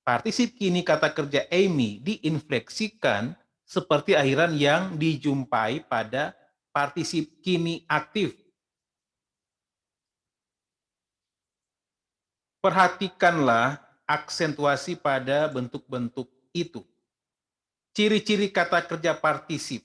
Partisip kini kata kerja Amy diinfleksikan seperti akhiran yang dijumpai pada partisip kini aktif. Perhatikanlah aksentuasi pada bentuk-bentuk itu. Ciri-ciri kata kerja partisip.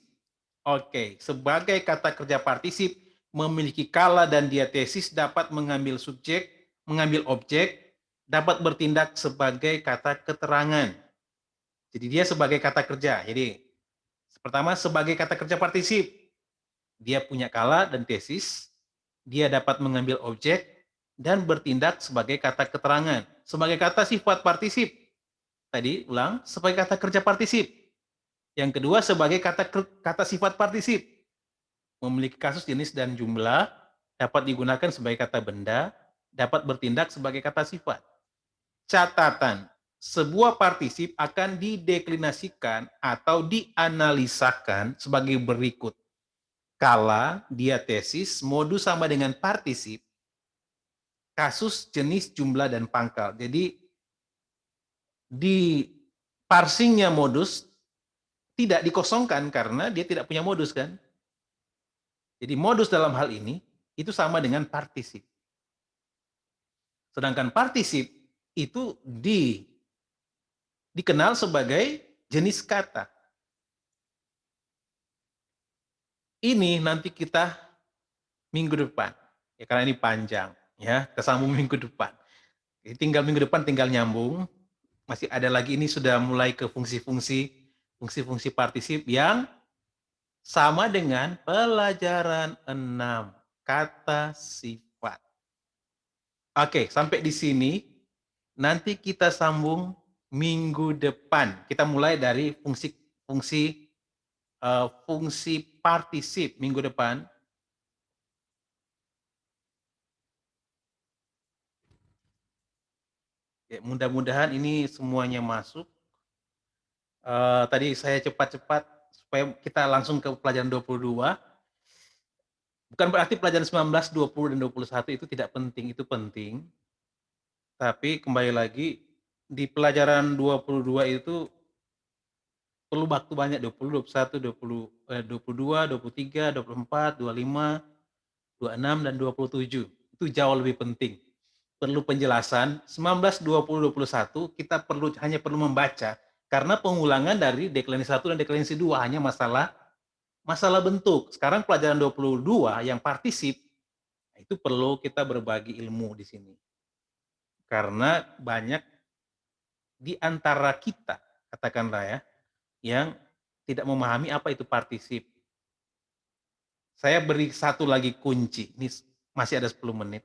Oke, sebagai kata kerja partisip memiliki kala dan diatesis, dapat mengambil subjek, mengambil objek, dapat bertindak sebagai kata keterangan. Jadi dia sebagai kata kerja. Jadi pertama sebagai kata kerja partisip. Dia punya kala dan tesis, dia dapat mengambil objek dan bertindak sebagai kata keterangan. Sebagai kata sifat partisip. Tadi ulang, sebagai kata kerja partisip. Yang kedua sebagai kata sifat partisip. Memiliki kasus, jenis, dan jumlah, dapat digunakan sebagai kata benda, dapat bertindak sebagai kata sifat. Catatan, sebuah partisip akan dideklinasikan atau dianalisakan sebagai berikut. Kala, diatesis, modus sama dengan partisip, kasus, jenis, jumlah, dan pangkal. Jadi di parsingnya modus tidak dikosongkan karena dia tidak punya modus kan. Jadi modus dalam hal ini itu sama dengan partisip. Sedangkan partisip itu dikenal sebagai jenis kata. Ini nanti kita minggu depan. Ya karena ini panjang, ya, kesambung minggu depan. Jadi tinggal minggu depan tinggal nyambung. Masih ada lagi, ini sudah mulai ke fungsi-fungsi partisip yang sama dengan pelajaran 6, kata sifat. Oke, sampai di sini. Nanti kita sambung minggu depan. Kita mulai dari fungsi partisip minggu depan. Ya, mudah-mudahan ini semuanya masuk. Tadi saya cepat-cepat supaya kita langsung ke pelajaran 22. Bukan berarti pelajaran 19, 20, dan 21 itu tidak penting, itu penting. Tapi kembali lagi, di pelajaran 22 itu perlu waktu banyak, 20, 21, 22, 23, 24, 25, 26, dan 27. Itu jauh lebih penting. Perlu penjelasan, 19, 20, 21 kita hanya perlu membaca, karena pengulangan dari deklinasi 1 dan deklinasi 2 hanya masalah bentuk. Sekarang pelajaran 22 yang partisip, itu perlu kita berbagi ilmu di sini. Karena banyak di antara kita, katakanlah ya, yang tidak memahami apa itu partisip. Saya beri satu lagi kunci, ini masih ada 10 menit.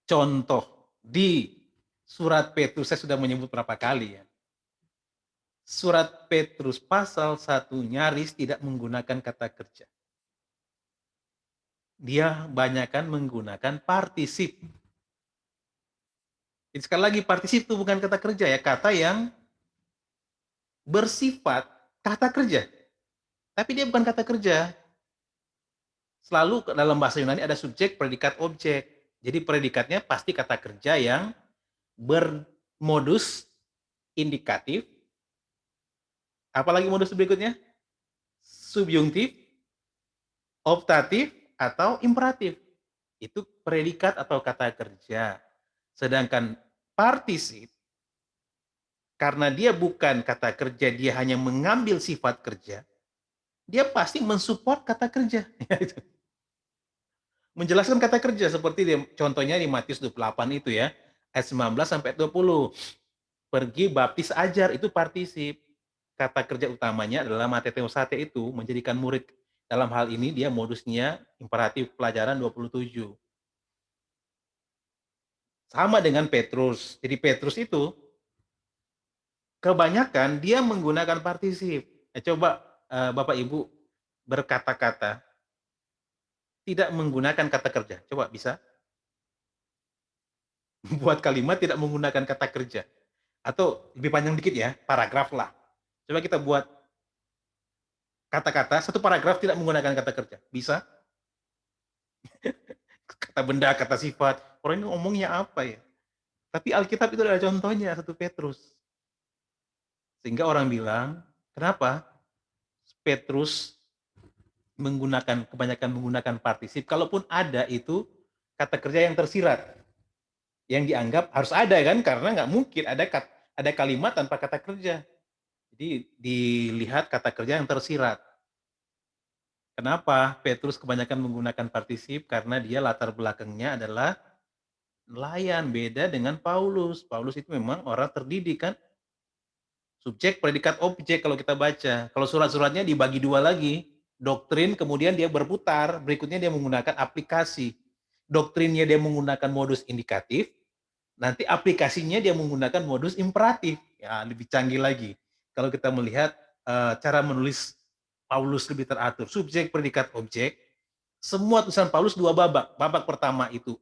Contoh, di surat Petrus, saya sudah menyebut berapa kali ya. Surat Petrus pasal 1 nyaris tidak menggunakan kata kerja. Dia banyakkan menggunakan partisip. Jadi sekali lagi, partisip itu bukan kata kerja ya, kata yang bersifat kata kerja. Tapi dia bukan kata kerja. Selalu dalam bahasa Yunani ada subjek, predikat, objek. Jadi predikatnya pasti kata kerja yang bermodus indikatif. Apalagi modus berikutnya? Subjungtif, optatif, atau imperatif. Itu predikat atau kata kerja. Sedangkan partisip, karena dia bukan kata kerja, dia hanya mengambil sifat kerja, dia pasti mensupport kata kerja. Menjelaskan kata kerja, seperti contohnya di Matius 28 itu ya, ayat 19 sampai 20. Pergi baptis ajar, itu partisip. Kata kerja utamanya adalah mateteosate, itu menjadikan murid. Dalam hal ini dia modusnya imperatif, pelajaran 27. Sama dengan Petrus. Jadi Petrus itu kebanyakan dia menggunakan partisip. Coba Bapak Ibu berkata-kata tidak menggunakan kata kerja. Coba bisa? Buat kalimat tidak menggunakan kata kerja. Atau lebih panjang dikit ya, paragraf lah. Coba kita buat kata-kata, satu paragraf tidak menggunakan kata kerja. Bisa? Kata benda, kata sifat. Orang ini ngomongnya apa ya? Tapi Alkitab itu adalah contohnya, 1 Petrus. Sehingga orang bilang, kenapa Petrus kebanyakan menggunakan partisip, kalaupun ada itu kata kerja yang tersirat, yang dianggap harus ada kan, karena nggak mungkin ada kalimat tanpa kata kerja. Jadi dilihat kata kerja yang tersirat. Kenapa Petrus kebanyakan menggunakan partisip? Karena dia latar belakangnya adalah nelayan, beda dengan Paulus. Paulus itu memang orang terdidik kan, subjek, predikat, objek kalau kita baca. Kalau surat-suratnya dibagi dua lagi, doktrin, kemudian dia berputar, berikutnya dia menggunakan aplikasi. Doktrinnya dia menggunakan modus indikatif, nanti aplikasinya dia menggunakan modus imperatif. Ya, lebih canggih lagi. Kalau kita melihat cara menulis Paulus lebih teratur, subjek, predikat, objek, semua tulisan Paulus 2 babak. Babak pertama itu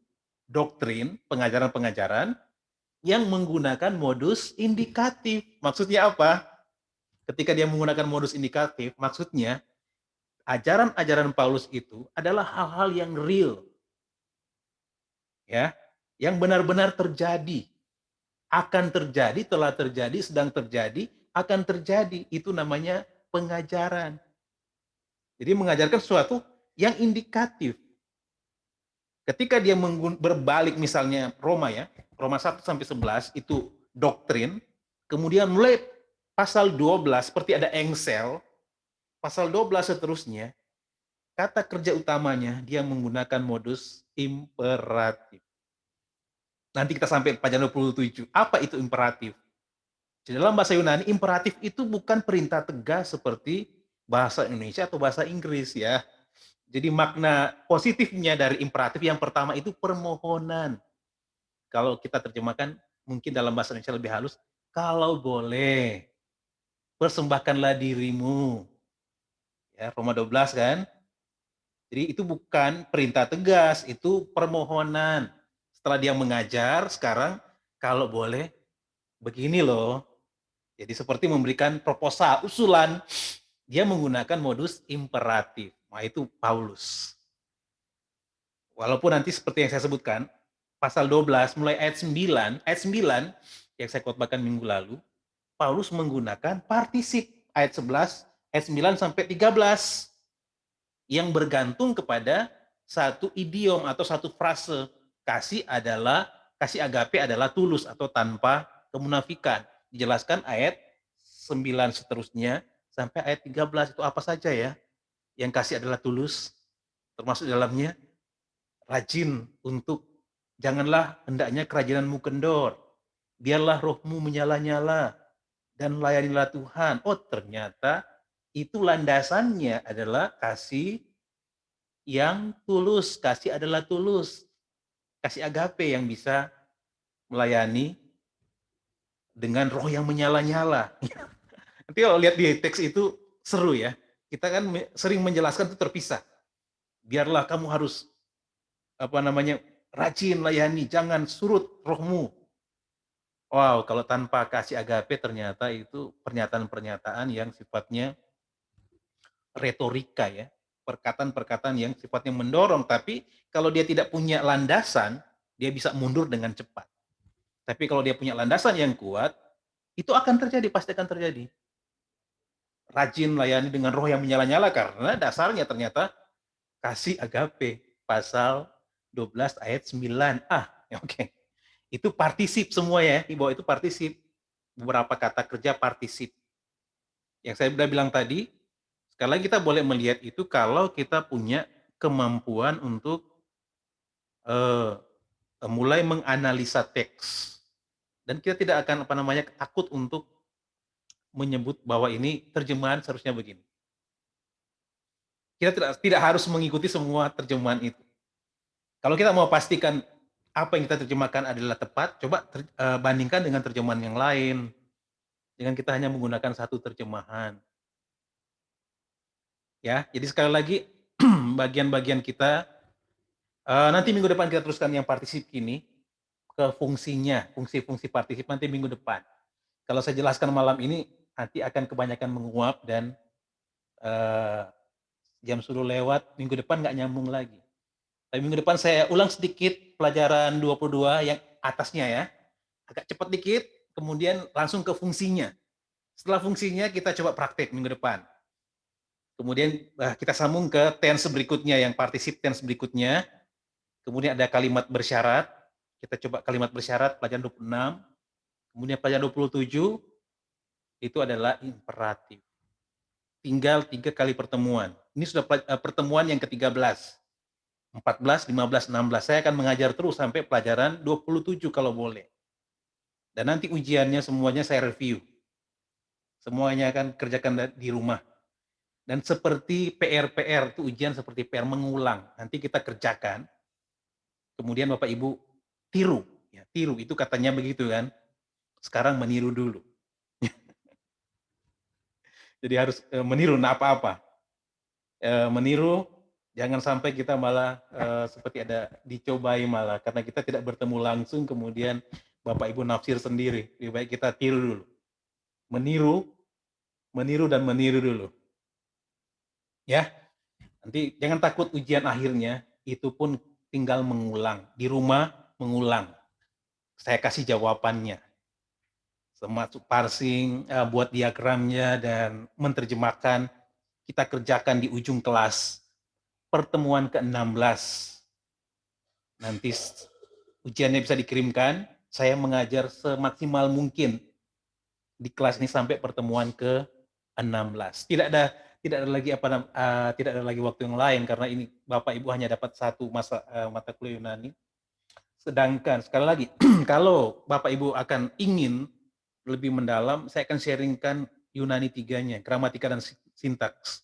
doktrin, pengajaran-pengajaran, yang menggunakan modus indikatif. Maksudnya apa? Ketika dia menggunakan modus indikatif, maksudnya ajaran-ajaran Paulus itu adalah hal-hal yang real. Ya, yang benar-benar terjadi. Akan terjadi, telah terjadi, sedang terjadi, akan terjadi. Itu namanya pengajaran. Jadi mengajarkan sesuatu yang indikatif. Ketika dia berbalik misalnya Roma ya, Roma 1 sampai 11 itu doktrin, kemudian mulai pasal 12 seperti ada engsel, pasal 12 seterusnya, kata kerja utamanya dia menggunakan modus imperatif. Nanti kita sampai pelajaran 27. Apa itu imperatif? Di dalam bahasa Yunani, imperatif itu bukan perintah tegas seperti bahasa Indonesia atau bahasa Inggris ya. Jadi makna positifnya dari imperatif yang pertama itu permohonan. Kalau kita terjemahkan mungkin dalam bahasa Indonesia lebih halus, kalau boleh, persembahkanlah dirimu. Ya, Roma 12 kan? Jadi itu bukan perintah tegas, itu permohonan. Setelah dia mengajar, sekarang kalau boleh begini loh. Jadi seperti memberikan proposal, usulan, dia menggunakan modus imperatif. Nah itu Paulus. Walaupun nanti seperti yang saya sebutkan, pasal 12 mulai ayat 9 yang saya khotbahkan minggu lalu, Paulus menggunakan partisip ayat 11, ayat 9 sampai 13 yang bergantung kepada satu idiom atau satu frase. Kasih agape adalah tulus atau tanpa kemunafikan. Dijelaskan ayat 9 seterusnya sampai ayat 13 itu apa saja ya? Yang kasih adalah tulus, termasuk dalamnya rajin untuk janganlah hendaknya kerajinanmu kendor, biarlah rohmu menyala-nyala dan layanilah Tuhan. Oh ternyata itu landasannya adalah kasih yang tulus. Kasih adalah tulus. Kasih agape yang bisa melayani dengan roh yang menyala-nyala. Nanti kalau lihat di teks itu seru ya. Kita kan sering menjelaskan itu terpisah. Biarlah kamu harus rajin layani, jangan surut rohmu. Wow, kalau tanpa kasih agape ternyata itu pernyataan-pernyataan yang sifatnya retorika ya, perkataan-perkataan yang sifatnya mendorong, tapi kalau dia tidak punya landasan, dia bisa mundur dengan cepat. Tapi kalau dia punya landasan yang kuat, itu akan terjadi, pasti akan terjadi. Rajin layani dengan roh yang menyala-nyala karena dasarnya ternyata kasih agape, pasal 12 ayat 9. Oke. Itu partisip semua ya, di bawah itu partisip. Beberapa kata kerja partisip. Yang saya sudah bilang tadi, sekali lagi kita boleh melihat itu kalau kita punya kemampuan untuk mulai menganalisa teks. Dan kita tidak akan takut untuk menyebut bahwa ini terjemahan seharusnya begini. Kita tidak harus mengikuti semua terjemahan itu. Kalau kita mau pastikan apa yang kita terjemahkan adalah tepat, coba bandingkan dengan terjemahan yang lain. Dengan kita hanya menggunakan satu terjemahan. Ya, jadi sekali lagi bagian-bagian kita nanti minggu depan kita teruskan yang partisip ini ke fungsinya, fungsi-fungsi partisip nanti minggu depan. Kalau saya jelaskan malam ini nanti akan kebanyakan menguap dan jam suruh lewat, minggu depan nggak nyambung lagi. Tapi minggu depan saya ulang sedikit pelajaran 22 yang atasnya ya. Agak cepat dikit, kemudian langsung ke fungsinya. Setelah fungsinya kita coba praktek minggu depan. Kemudian kita sambung ke tense berikutnya, yang partisip tense berikutnya. Kemudian ada kalimat bersyarat. Kita coba kalimat bersyarat pelajaran 26. Kemudian pelajaran 27 itu adalah imperatif. Tinggal 3 kali pertemuan. Ini sudah pertemuan yang ke-13. 14, 15, 16. Saya akan mengajar terus sampai pelajaran 27 kalau boleh. Dan nanti ujiannya semuanya saya review. Semuanya akan kerjakan di rumah. Dan seperti PR itu ujian seperti PR mengulang. Nanti kita kerjakan. Kemudian Bapak Ibu tiru. Ya, tiru itu katanya begitu kan. Sekarang meniru dulu. Jadi harus meniru apa-apa. Meniru, jangan sampai kita malah seperti ada dicobai malah. Karena kita tidak bertemu langsung, kemudian Bapak Ibu nafsir sendiri. Lebih baik kita tiru dulu. Meniru dan meniru dulu. Ya, nanti jangan takut ujian akhirnya, itu pun tinggal mengulang. Di rumah mengulang. Saya kasih jawabannya. Termasuk parsing, buat diagramnya, dan menerjemahkan kita kerjakan di ujung kelas. Pertemuan ke-16. Nanti ujiannya bisa dikirimkan, saya mengajar semaksimal mungkin di kelas ini sampai pertemuan ke-16. Tidak ada lagi waktu yang lain karena ini Bapak Ibu hanya dapat satu mata kuliah Yunani. Sedangkan sekali lagi kalau Bapak Ibu akan ingin lebih mendalam, saya akan sharingkan Yunani 3-nya, gramatika dan sintaks.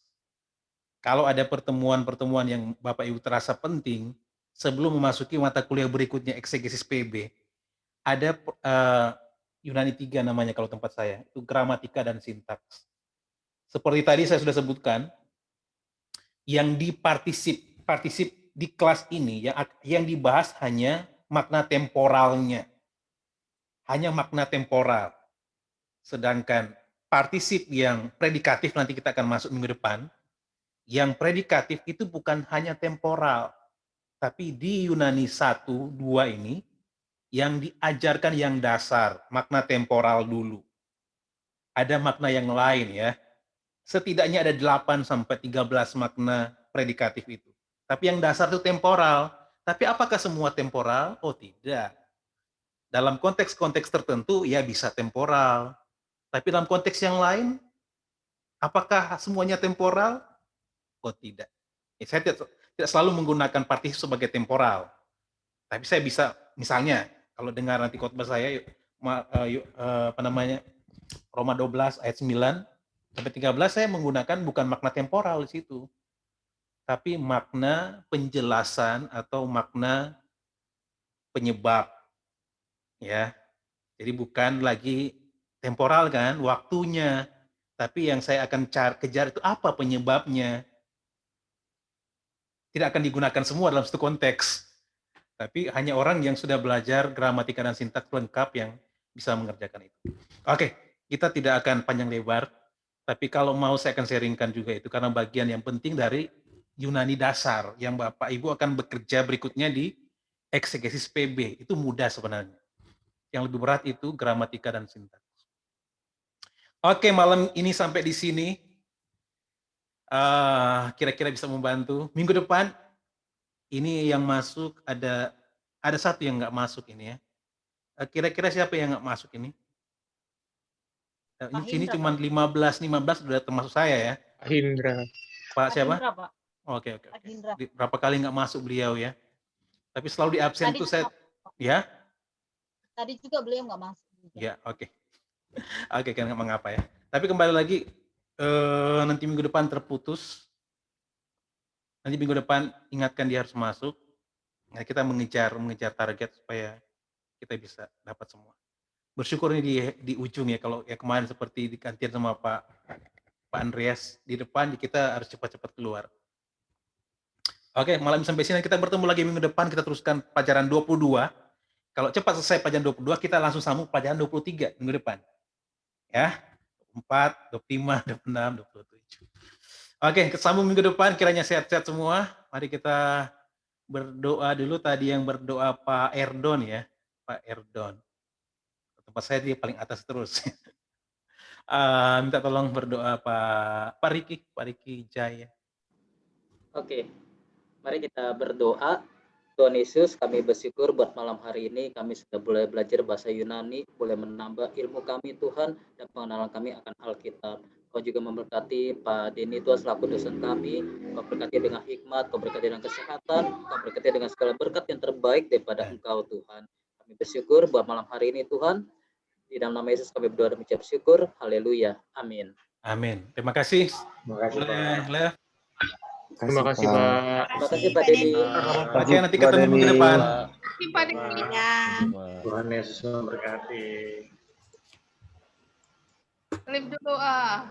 Kalau ada pertemuan-pertemuan yang Bapak Ibu terasa penting, sebelum memasuki mata kuliah berikutnya eksegesis PB, ada Yunani 3 namanya kalau tempat saya, itu gramatika dan sintaks. Seperti tadi saya sudah sebutkan, yang partisip di kelas ini, yang dibahas hanya makna temporalnya. Hanya makna temporal. Sedangkan partisip yang predikatif nanti kita akan masuk minggu depan, yang predikatif itu bukan hanya temporal, tapi di Yunani 1, 2 ini, yang diajarkan yang dasar, makna temporal dulu. Ada makna yang lain ya. Setidaknya ada 8 sampai 13 makna predikatif itu. Tapi yang dasar itu temporal. Tapi apakah semua temporal? Oh tidak. Dalam konteks-konteks tertentu ya bisa temporal. Tapi dalam konteks yang lain, apakah semuanya temporal? Oh tidak. Saya tidak selalu menggunakan partisip sebagai temporal. Tapi saya bisa, misalnya, kalau dengar nanti khotbah saya, Roma 12 ayat 9 sampai 13, saya menggunakan bukan makna temporal di situ. Tapi makna penjelasan atau makna penyebab. Ya. Jadi bukan lagi temporal kan, waktunya. Tapi yang saya akan kejar itu apa penyebabnya. Tidak akan digunakan semua dalam satu konteks. Tapi hanya orang yang sudah belajar gramatika dan sintaks lengkap yang bisa mengerjakan itu. Oke, kita tidak akan panjang lebar. Tapi kalau mau saya akan sharingkan juga itu. Karena bagian yang penting dari Yunani dasar. Yang Bapak Ibu akan bekerja berikutnya di eksegesis PB. Itu mudah sebenarnya. Yang lebih berat itu gramatika dan sintaks. Oke, malam ini sampai di sini. Kira-kira bisa membantu. Minggu depan ini yang masuk ada satu yang nggak masuk ini ya. Kira-kira siapa yang nggak masuk ini? Di sini cuma 15 sudah termasuk saya ya. Hindra. Pak siapa? Hindra, Pak. Oke. Hindra. Berapa kali nggak masuk beliau ya? Tapi selalu di absen tuh saya ya. Tadi juga beliau nggak masuk. Ya, oke. Oke, kan nggak mengapa ya. Tapi kembali lagi nanti minggu depan terputus. Nanti minggu depan ingatkan dia harus masuk. Nah, kita mengejar target supaya kita bisa dapat semua. Bersyukur ini di ujung ya, kalau ya kemarin seperti digantian sama Pak Andreas di depan, kita harus cepat-cepat keluar. Oke, malam sampai sini kita bertemu lagi minggu depan, kita teruskan pelajaran 22. Kalau cepat selesai pelajaran 22, kita langsung sambung pelajaran 23 minggu depan. Ya, 24, 25, 26, 27. Oke, kesambung minggu depan, kiranya sehat-sehat semua. Mari kita berdoa dulu. Tadi yang berdoa Pak Erdon ya, Pak Erdon. Tempat saya dia paling atas terus. Minta tolong berdoa Pak Riki Jaya. Oke, mari kita berdoa. Tuhan Yesus, kami bersyukur buat malam hari ini kami sudah boleh belajar bahasa Yunani, boleh menambah ilmu kami Tuhan dan pengenalan kami akan Alkitab. Kau juga memberkati Pak Denny Tuhan selaku dosen kami, Kau berkati dengan hikmat, Kau berkati dengan kesehatan, Kau berkati dengan segala berkat yang terbaik daripada Engkau Tuhan. Kami bersyukur buat malam hari ini Tuhan. Di dalam nama Yesus kami berdoa dan mengucap syukur. Haleluya. Amin. Amin. Terima kasih. Terima kasih Pak. Terima kasih Pak. Terima kasih Pak Denny. Oke, nanti ketemu minggu depan. Terima kasih. Tuhan Yesus memberkati. Live doa.